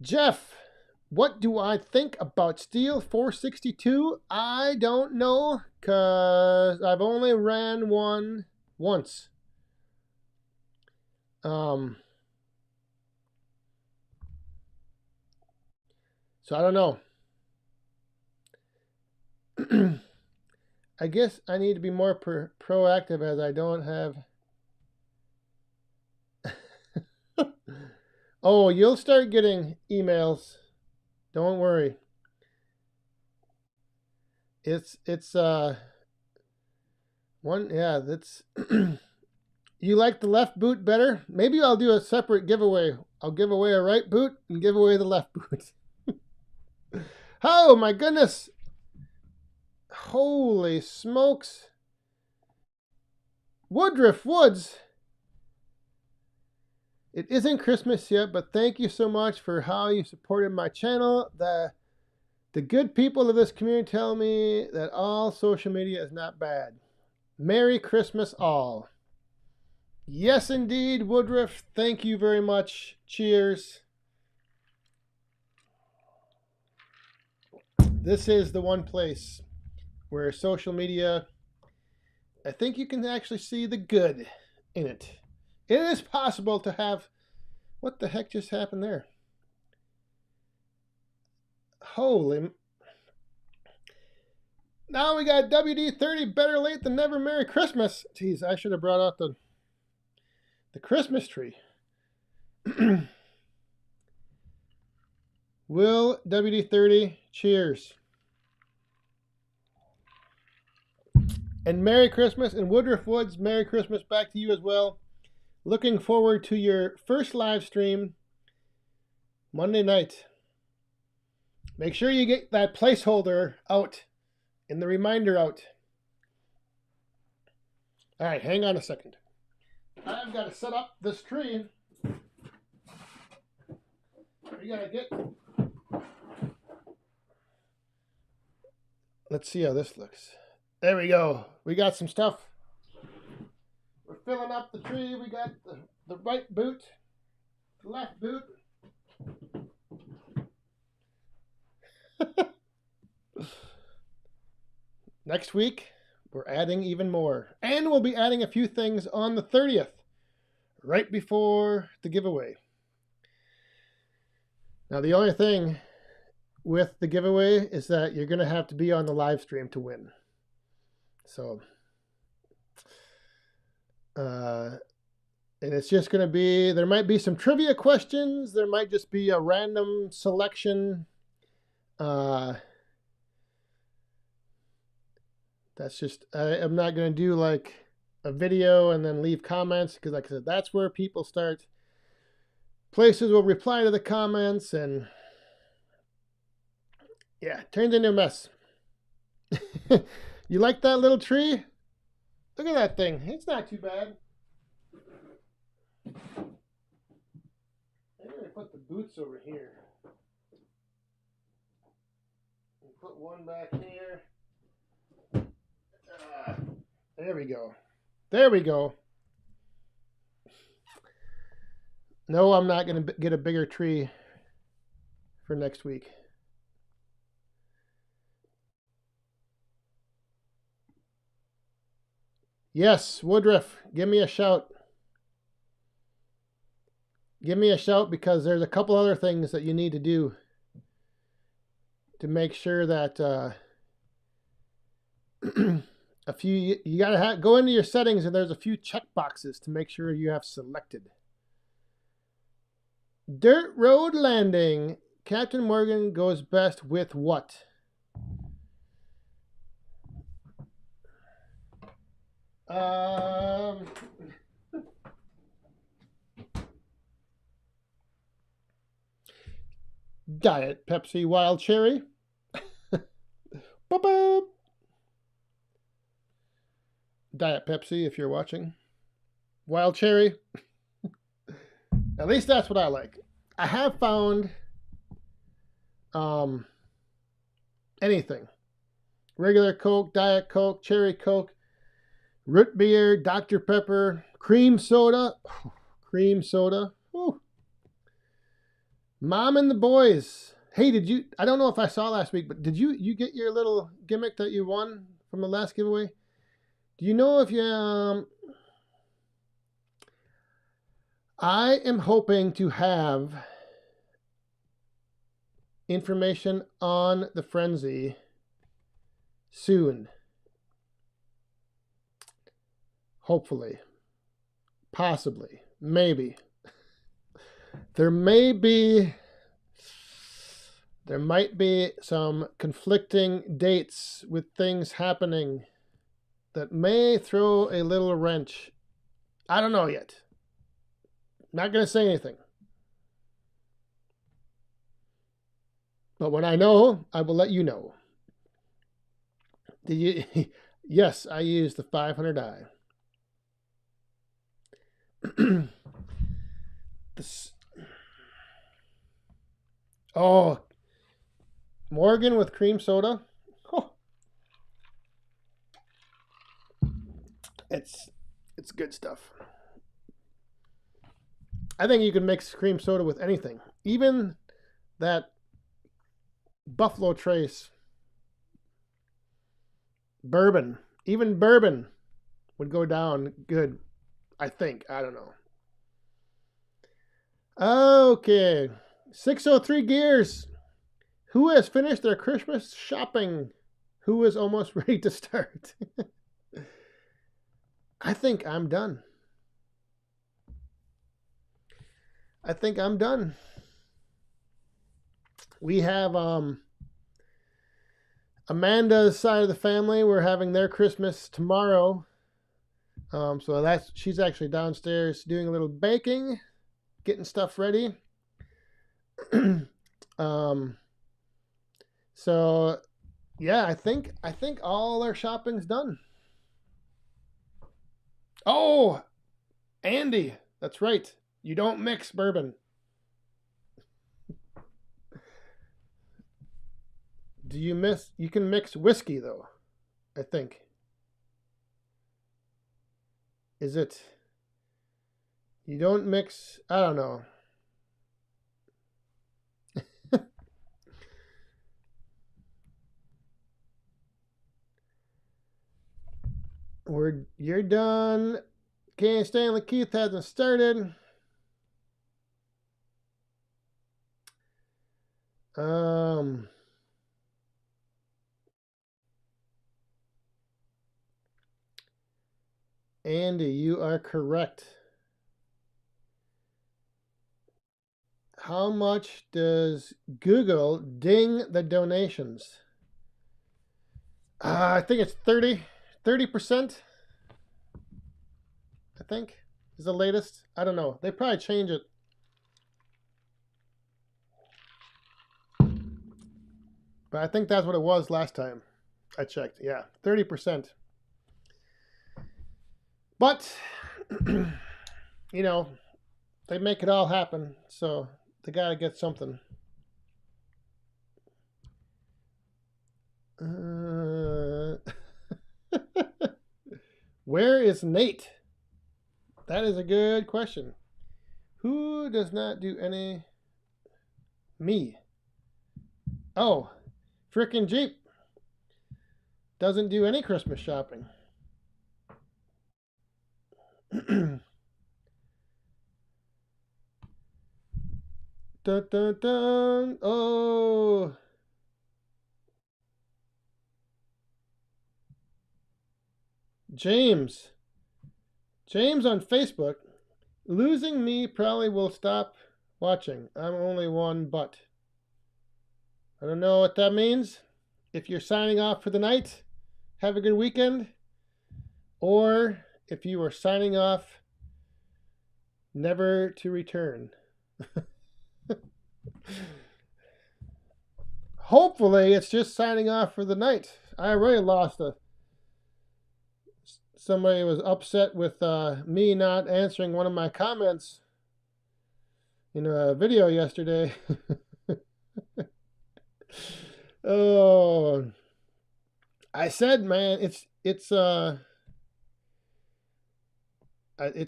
Jeff, what do I think about Steel 462? I don't know, because I've only ran one once. So I don't know. I guess I need to be more proactive as I don't have... Oh, you'll start getting emails. Don't worry. It's one, yeah, that's you like the left boot better? Maybe I'll do a separate giveaway. I'll give away a right boot and give away the left boot. Oh my goodness. Holy smokes. Woodruff Woods. It isn't Christmas yet, but thank you so much for how you supported my channel. The good people of this community tell me that all social media is not bad. Merry Christmas all. Yes, indeed, Woodruff. Thank you very much. Cheers. This is the one place where social media, I think you can actually see the good in it. It is possible to have... What the heck just happened there? Holy... Now we got WD-30, better late than never, Merry Christmas. Jeez, I should have brought out the Christmas tree. Will WD30, cheers. And Merry Christmas. And Woodruff Woods, Merry Christmas back to you as well. Looking forward to your first live stream Monday night. Make sure you get that placeholder out and the reminder out. All right, hang on a second. I've got to set up this tree. We got to get... Let's see how this looks. There we go. We got some stuff. We're filling up the tree. We got the right boot, the left boot. Next week, we're adding even more. And we'll be adding a few things on the 30th, right before the giveaway. Now, the only thing with the giveaway is that you're going to have to be on the live stream to win. So, and it's just going to be, there might be some trivia questions. There might just be a random selection. That's just, I'm not going to do like a video and then leave comments, because like I said, that's where people start. Places will reply to the comments, and yeah, it turns into a mess. You like that little tree? Look at that thing. It's not too bad. I'm going to put the boots over here. And put one back here. There we go. There we go. No, I'm not going to get a bigger tree for next week. Yes, Woodruff, give me a shout. Give me a shout, because there's a couple other things that you need to do to make sure that you gotta go into your settings, and there's a few check boxes to make sure you have selected. Dirt road landing. Captain Morgan goes best with what? Diet Pepsi Wild Cherry. Boop, boop. Diet Pepsi, if you're watching. Wild Cherry. At least that's what I like. I have found anything. Regular Coke, Diet Coke, Cherry Coke, root beer, Dr. Pepper, cream soda. Cream soda. Ooh. Mom and the boys. Hey, did you... I don't know if I saw last week, but did you get your little gimmick that you won from the last giveaway? Do you know if you... I am hoping to have information on the frenzy soon. Hopefully. Possibly. Maybe. There might be some conflicting dates with things happening that may throw a little wrench. I don't know yet. Not going to say anything. But when I know, I will let you know. Did you? Yes, I used the 500i. Oh, Morgan with cream soda. Oh. It's good stuff. I think you can mix cream soda with anything. Even that Buffalo Trace bourbon. Even bourbon would go down good, I think. I don't know. Okay. 603 Gears. Who has finished their Christmas shopping? Who is almost ready to start? I think I'm done. I think I'm done. We have Amanda's side of the family. We're having their Christmas tomorrow. So she's actually downstairs doing a little baking, getting stuff ready. So yeah, I think all our shopping's done. Oh, Andy, that's right. You don't mix bourbon. You can mix whiskey though, I think. Is it? You don't mix, I don't know. You're done. Okay, Stanley Keith hasn't started. Andy, you are correct. How much does Google ding the donations? I think it's 30%. I think is the latest. I don't know. They probably change it. But I think that's what it was last time I checked. Yeah, 30%. But, you know, they make it all happen. So they got to get something. Where is Nate? That is a good question. Who does not do any? Me. Oh, frickin' Jeep. Doesn't do any Christmas shopping. Dun, dun, dun. Oh. James on Facebook. Losing me probably will stop watching. I'm only one but. I don't know what that means. If you're signing off for the night, have a good weekend. Or if you are signing off, never to return. Hopefully, it's just signing off for the night. I already lost somebody was upset with me not answering one of my comments in a video yesterday. Oh, I said, man, it's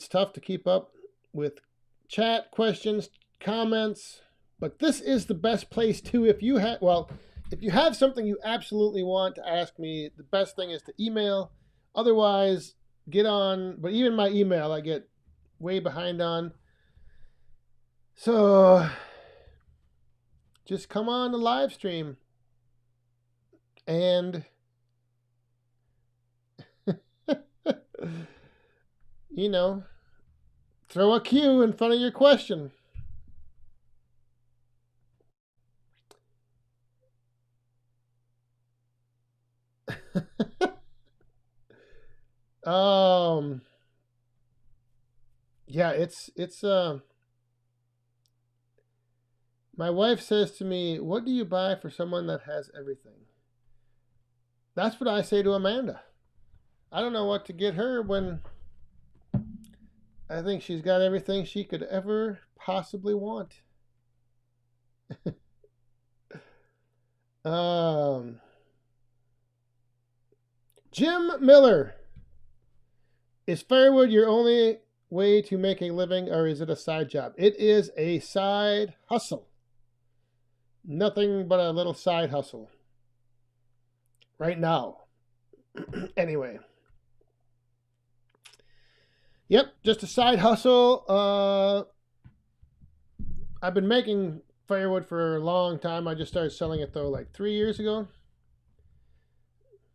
tough to keep up with chat, questions, comments, but this is the best place to if you have something you absolutely want to ask me, the best thing is to email. Otherwise, get on, but even my email I get way behind on. So just come on the live stream and you know, throw a Q in front of your question. Yeah, it's my wife says to me, "What do you buy for someone that has everything?" That's what I say to Amanda. I don't know what to get her when I think she's got everything she could ever possibly want. Jim Miller. Is Firewood your only way to make a living, or is it a side job? It is a side hustle. Nothing but a little side hustle. Right now. Anyway. Yep, just a side hustle. I've been making firewood for a long time. I just started selling it, though, like 3 years ago.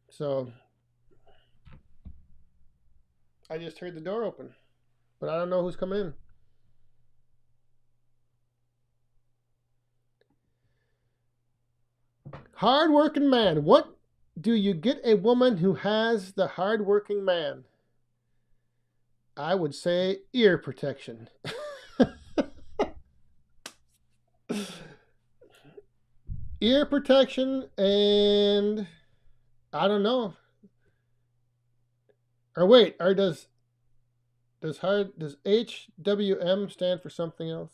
So I just heard the door open, but I don't know who's coming in. Hard-working man. What do you get a woman who has the hard-working man? I would say ear protection. Ear protection, and I don't know. Or wait, or does HWM stand for something else?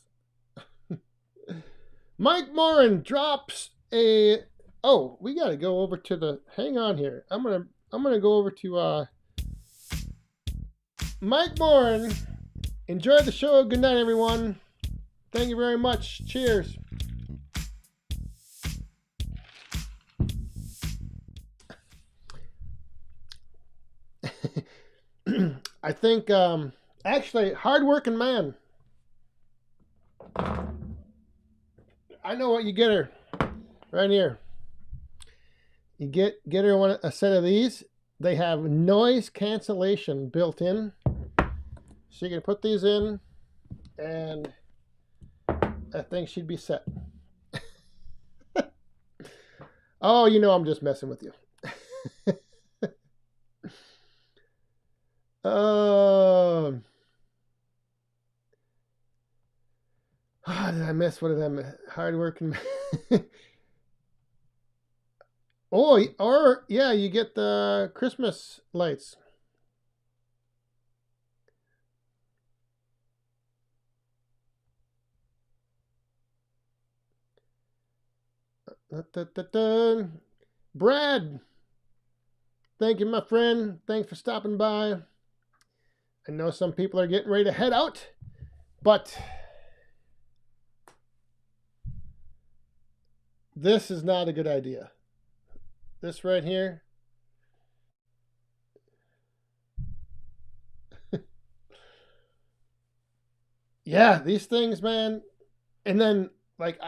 Mike Morin drops a. Oh, we got to go over to the. Hang on here. I'm gonna go over to Mike Morin. Enjoy the show. Good night, everyone. Thank you very much. Cheers. I think actually hardworking man. I know what you get her right here. You get her a set of these. They have noise cancellation built in, so you can put these in, and I think she'd be set. Oh, you know I'm just messing with you. Did I miss one of them hardworking? Oh, or yeah, you get the Christmas lights. Brad, thank you, my friend. Thanks for stopping by. I know some people are getting ready to head out, but this is not a good idea. This right here. Yeah, these things, man. And then, like,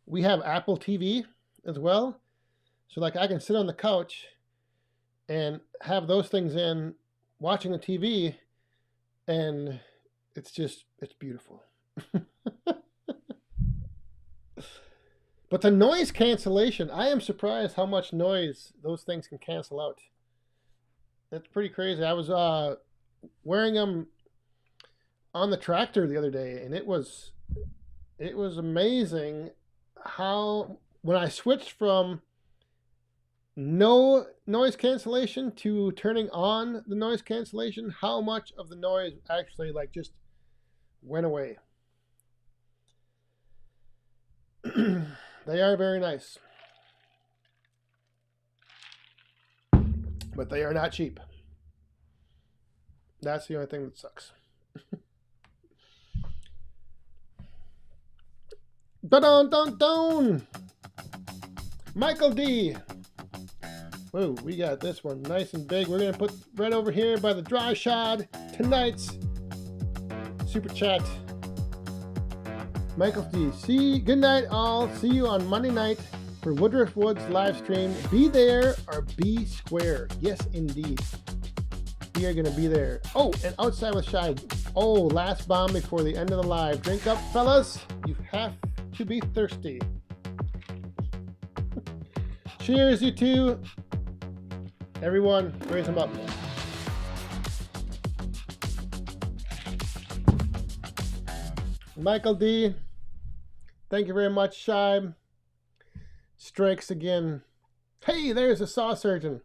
we have Apple TV as well. So, like, I can sit on the couch and have those things in, watching the TV, and it's beautiful. But the noise cancellation, I am surprised how much noise those things can cancel out. That's pretty crazy. I was wearing them on the tractor the other day, and it was amazing how when I switched from no noise cancellation to turning on the noise cancellation, how much of the noise actually like just went away. They are very nice, but they are not cheap. That's the only thing that sucks. Dun-dun-dun-dun! Michael D. Whoa, we got this one nice and big. We're going to put right over here by the dry shod tonight's super chat. Michael D. Good night, all. See you on Monday night for Woodruff Woods live stream. Be there or be square. Yes, indeed. We are going to be there. Oh, and outside with Shy. Oh, last bomb before the end of the live. Drink up, fellas. You have to be thirsty. Cheers, you two. Everyone, raise them up. Michael D. Thank you very much, Shy. Strikes again. Hey, there's a saw surgeon.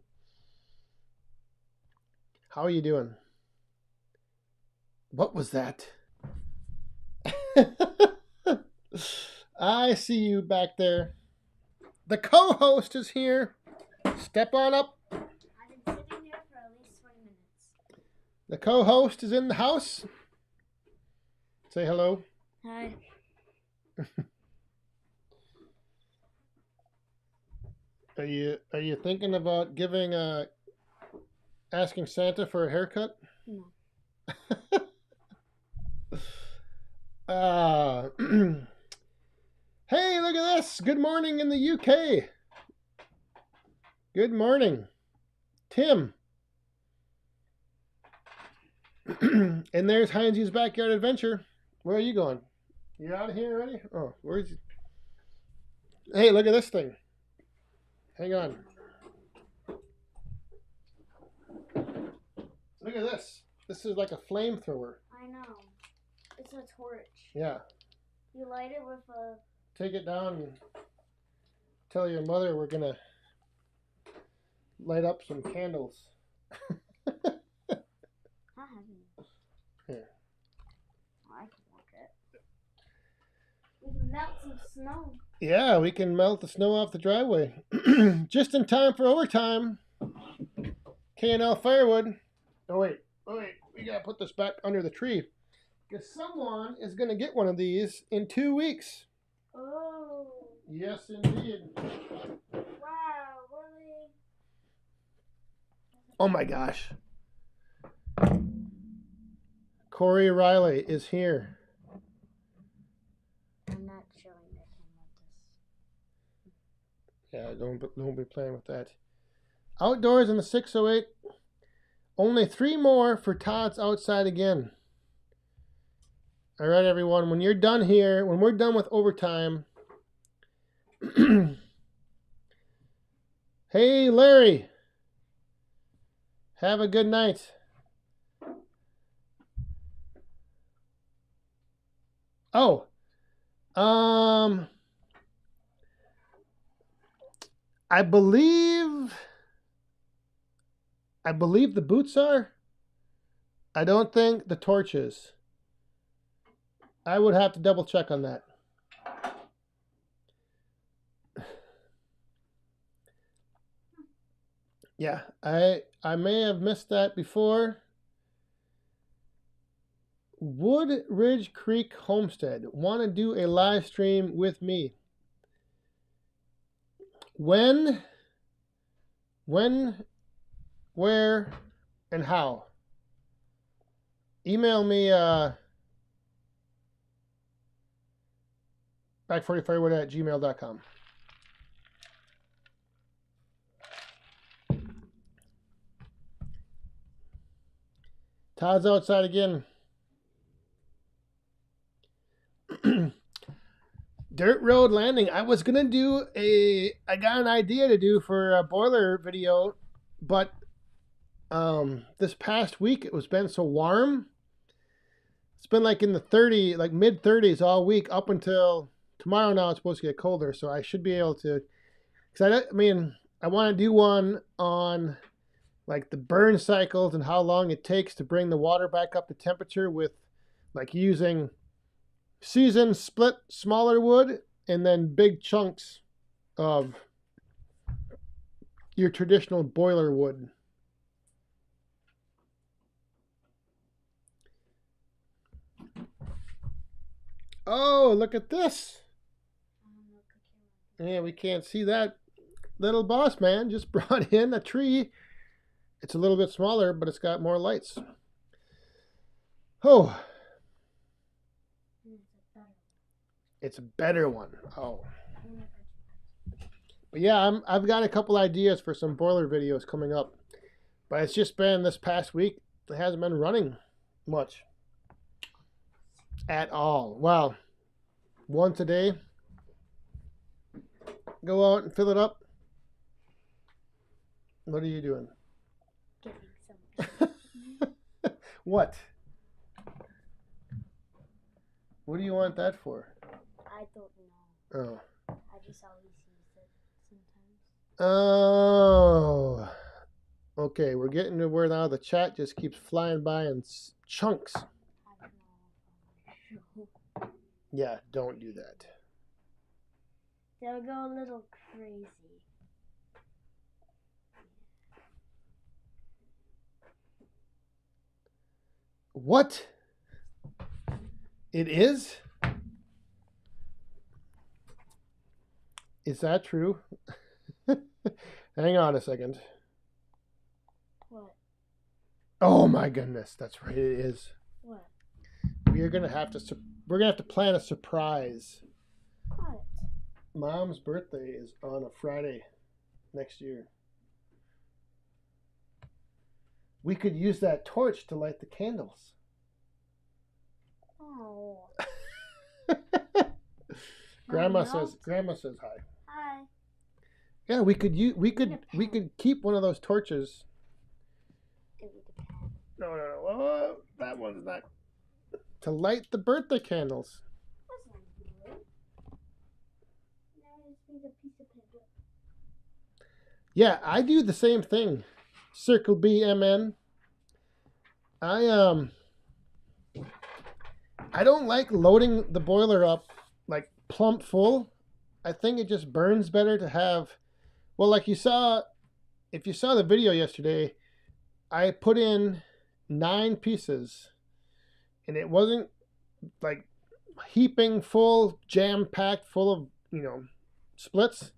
How are you doing? What was that? I see you back there. The co-host is here. Step on up. I've been sitting here for at least 20 minutes. The co-host is in the house. Say hello. Hi. Are you thinking about asking Santa for a haircut? No. Hey, look at this. Good morning in the UK. Good morning. Tim. And there's Heinz's Backyard Adventure. Where are you going? You out of here already? Oh, where's he? Hey, look at this thing. Hang on. Look at this. This is like a flamethrower. I know. It's a torch. Yeah. You light it with a... Take it down and tell your mother we're going to light up some candles. Not heavy. Here. Oh, I can walk it. We can melt some snow. Yeah, we can melt the snow off the driveway. Just in time for overtime. K&L Firewood. Oh, wait. We got to put this back under the tree. Because someone is going to get one of these in 2 weeks. Oh. Yes, indeed. Wow, really? Oh, my gosh. Corey Riley is here. I'm not showing the camera this. Yeah, don't be playing with that. Outdoors in the 608. Only 3 more for Todd's outside again. All right, everyone. When you're done here, when we're done with overtime. Hey, Larry. Have a good night. Oh. I believe the boots are. I don't think the torch is. I would have to double check on that. Yeah, I may have missed that before. Wood Ridge Creek Homestead. Want to do a live stream with me. When, where, and how? Email me back40firewood@gmail.com. Todd's outside again. Dirt Road Landing. I was gonna do I got an idea to do for a boiler video, but this past week it was been so warm. It's been like in the mid 30s all week up until tomorrow. Now it's supposed to get colder, so I should be able to. Because I want to do one on like the burn cycles and how long it takes to bring the water back up to temperature with like using seasoned split smaller wood and then big chunks of your traditional boiler wood. Oh, look at this. Yeah, we can't see that. Little boss man just brought in a tree. It's a little bit smaller, but it's got more lights. Oh. It's a better one. Oh. But yeah, I've got a couple ideas for some boiler videos coming up. But it's just been this past week. It hasn't been running much. At all. Wow. Once a day. Go out and fill it up. What are you doing? Getting some. What? What do you want that for? I don't know. Oh. I just always use it sometimes. Oh. Okay, we're getting to where now the chat just keeps flying by in chunks. I don't know if I'm sure. Yeah, don't do that. They'll go a little crazy. What? It is? Is that true? Hang on a second. What? Oh my goodness, that's right, it is. What? We're gonna have to plan a surprise. What? Mom's birthday is on a Friday next year. We could use that torch to light the candles. Oh. Grandma No. says hi. Yeah, we could keep one of those torches. Give me the pen. No. Oh, that one's not. To light the birthday candles. That's not good. Now I just need a piece of paper. Yeah, I do the same thing. Circle BMN. I don't like loading the boiler up like plump full. I think it just burns better to have, well, like you saw, if you saw the video yesterday, I put in 9 pieces and it wasn't like heaping full, jam-packed full of, splits.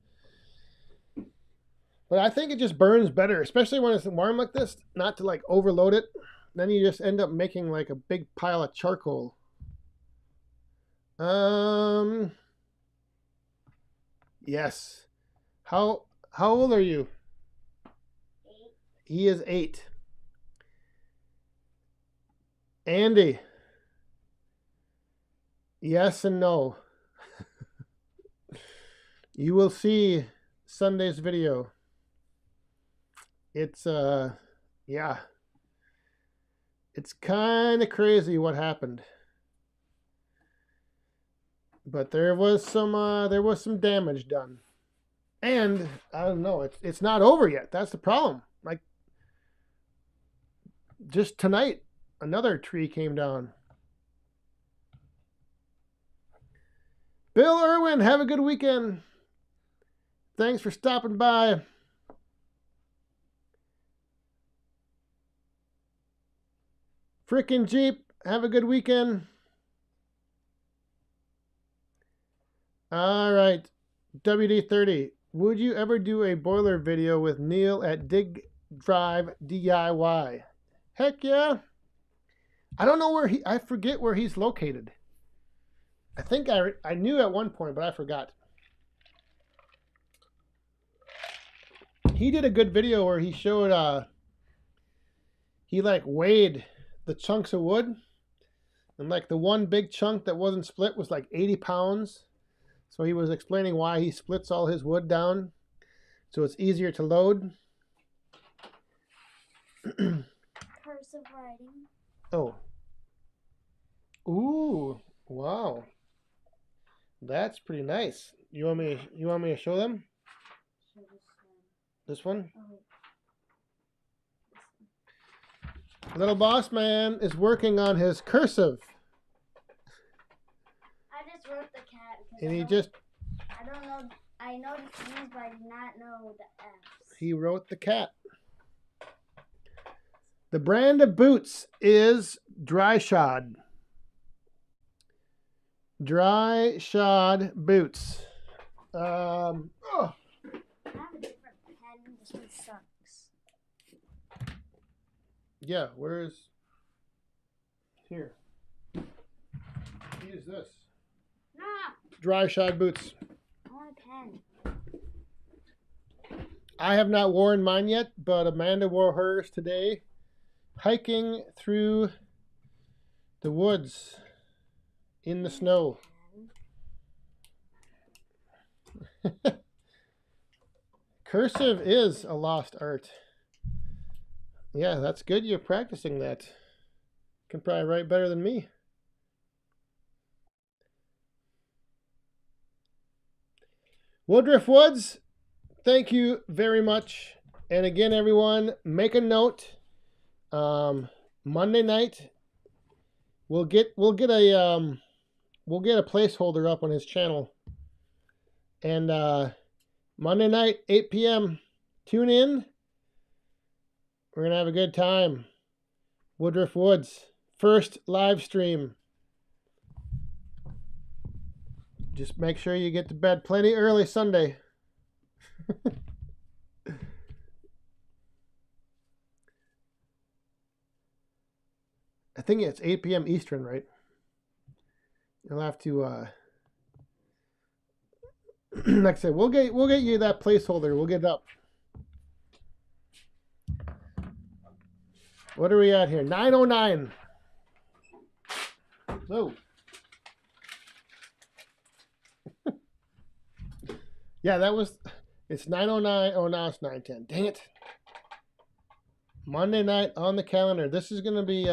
But I think it just burns better, especially when it's warm like this, not to like overload it. Then you just end up making like a big pile of charcoal. Yes. How old are you? 8. He is 8. Andy. Yes and no. You will see Sunday's video. It's yeah. It's kind of crazy what happened. But there was some damage done. And I don't know, it's not over yet. That's the problem. Like just tonight another tree came down. Bill Irwin, have a good weekend. Thanks for stopping by. Frickin' Jeep, have a good weekend. All right, WD30. Would you ever do a boiler video with Neil at Dig Drive DIY? Heck yeah. I don't know where I forget where he's located. I think I knew at one point, but I forgot. He did a good video where he showed, he like weighed the chunks of wood. And like the one big chunk that wasn't split was like 80 pounds. So he was explaining why he splits all his wood down so it's easier to load. Cursive writing. Oh. Ooh, wow. That's pretty nice. You want me to show them? Show This one? Oh, wait. Little boss man is working on his cursive. I just wrote the cat. And he I don't know. I know the C's, but I do not know the F's. He wrote the cat. The brand of boots is Dry Shod. Dry Shod boots. I have a different pen. This one sucks. Yeah, where's here? Use this. No, Dry Shod boots. I want a pen. I have not worn mine yet, but Amanda wore hers today, hiking through the woods in the snow. Cursive is a lost art. Yeah, that's good. You're practicing that. Can probably write better than me. Woodruff Woods, thank you very much. And again, everyone, make a note. Monday night, we'll get a placeholder up on his channel. And Monday night, 8 p.m. Tune in. We're gonna have a good time. Woodruff Woods, first live stream. Just make sure you get to bed plenty early Sunday. I think it's 8 p.m. Eastern, right? You'll have to, like I said, we'll get you that placeholder. We'll get it up. What are we at here? 9:09. Whoa. Yeah, It's 9:09. Oh, now it's 9:10. Dang it. Monday night on the calendar. This is going to be,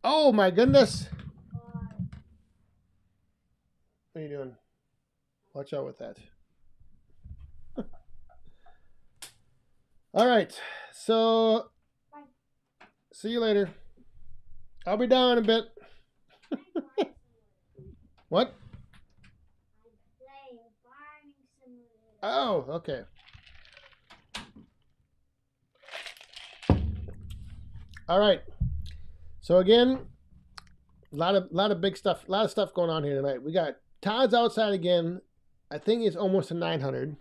oh my goodness. What are you doing? Watch out with that. All right. So, see you later. I'll be down in a bit. What? Oh, okay. All right. So again, a lot of big stuff, a lot of stuff going on here tonight. We got Todd's outside again. I think it's almost a 900.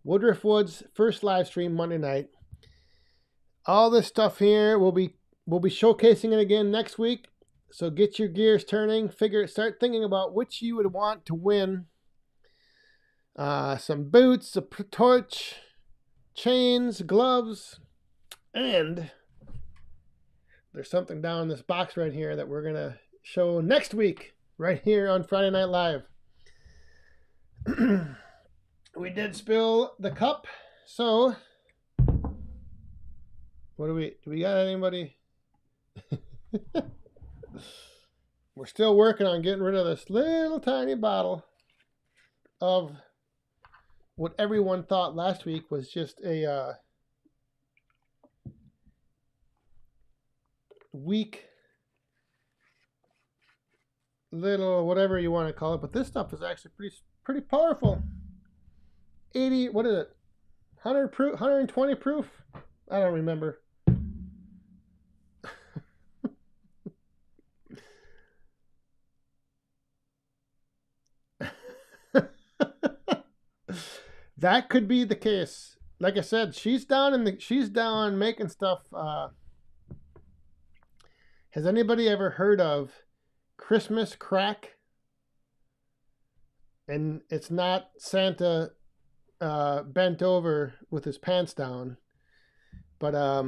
Woodruff Woods first live stream Monday night. All this stuff here we'll be showcasing it again next week. So get your gears turning. Start thinking about which you would want to win. Some boots, a torch, chains, gloves, and there's something down in this box right here that we're gonna show next week, right here on Friday Night Live. We did spill the cup, so what do we got anybody? We're still working on getting rid of this little tiny bottle of what everyone thought last week was just a weak little whatever you want to call it, but this stuff is actually pretty powerful. 80, what is it? 100 proof, 120 proof? I don't remember. That could be the case. Like I said, she's down making stuff. Has anybody ever heard of Christmas crack? And it's not Santa bent over with his pants down, but I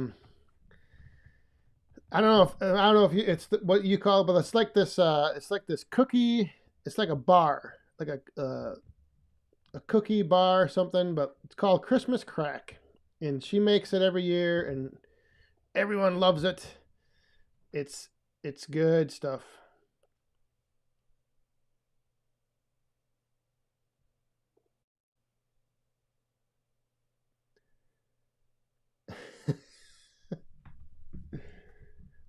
don't know if it's what you call it, but it's like this. It's like this cookie. It's like a bar, like a cookie bar or something, but it's called Christmas crack, and she makes it every year, and everyone loves it. It's good stuff.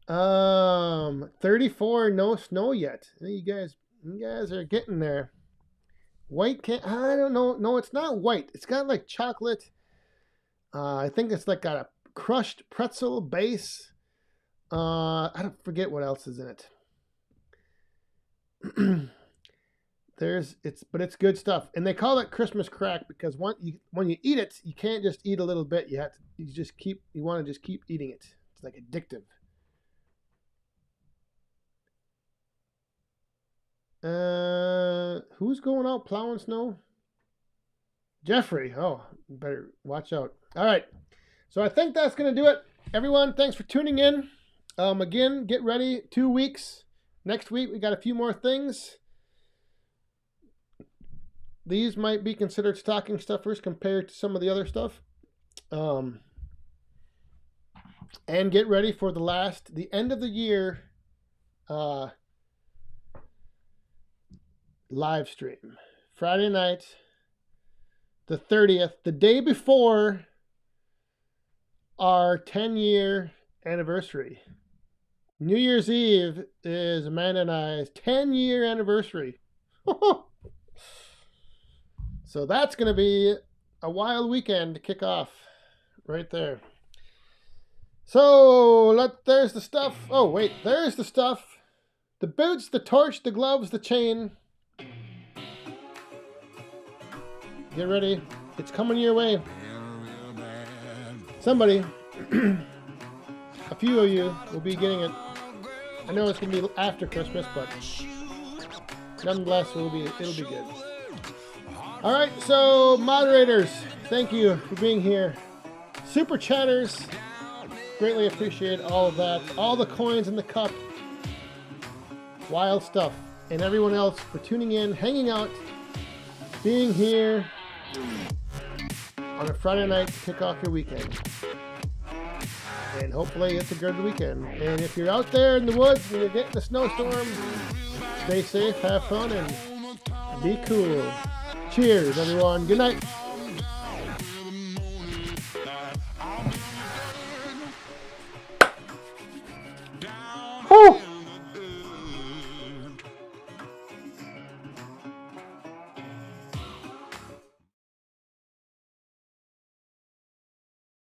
Um, 34, no snow yet. You guys are getting there. White can't, I don't know. No, it's not white. It's got like chocolate. I think it's like got a crushed pretzel base. I don't forget what else is in it. But it's good stuff. And they call it Christmas crack because when you eat it, you can't just eat a little bit. You want to just keep eating it. It's like addictive. Who's going out plowing snow? Jeffrey. Oh, better watch out. All right. So I think that's going to do it. Everyone, thanks for tuning in. Again, get ready. 2 weeks. Next week, we got a few more things. These might be considered stocking stuffers compared to some of the other stuff. And get ready for the end of the year live stream. Friday night, the 30th, the day before our 10-year anniversary. New Year's Eve is Amanda and I's 10-year anniversary. So that's going to be a wild weekend to kick off right there. So there's the stuff. Oh, wait, there's the stuff. The boots, the torch, the gloves, the chain. Get ready. It's coming your way. Somebody, a few of you will be getting it. I know it's going to be after Christmas, but nonetheless, it'll be good. All right, so moderators, thank you for being here. Super chatters, greatly appreciate all of that. All the coins in the cup. Wild stuff. And everyone else for tuning in, hanging out, being here on a Friday night to kick off your weekend. And hopefully it's a good weekend. And if you're out there in the woods and you're getting a snowstorm, stay safe, have fun, and be cool. Cheers, everyone. Good night.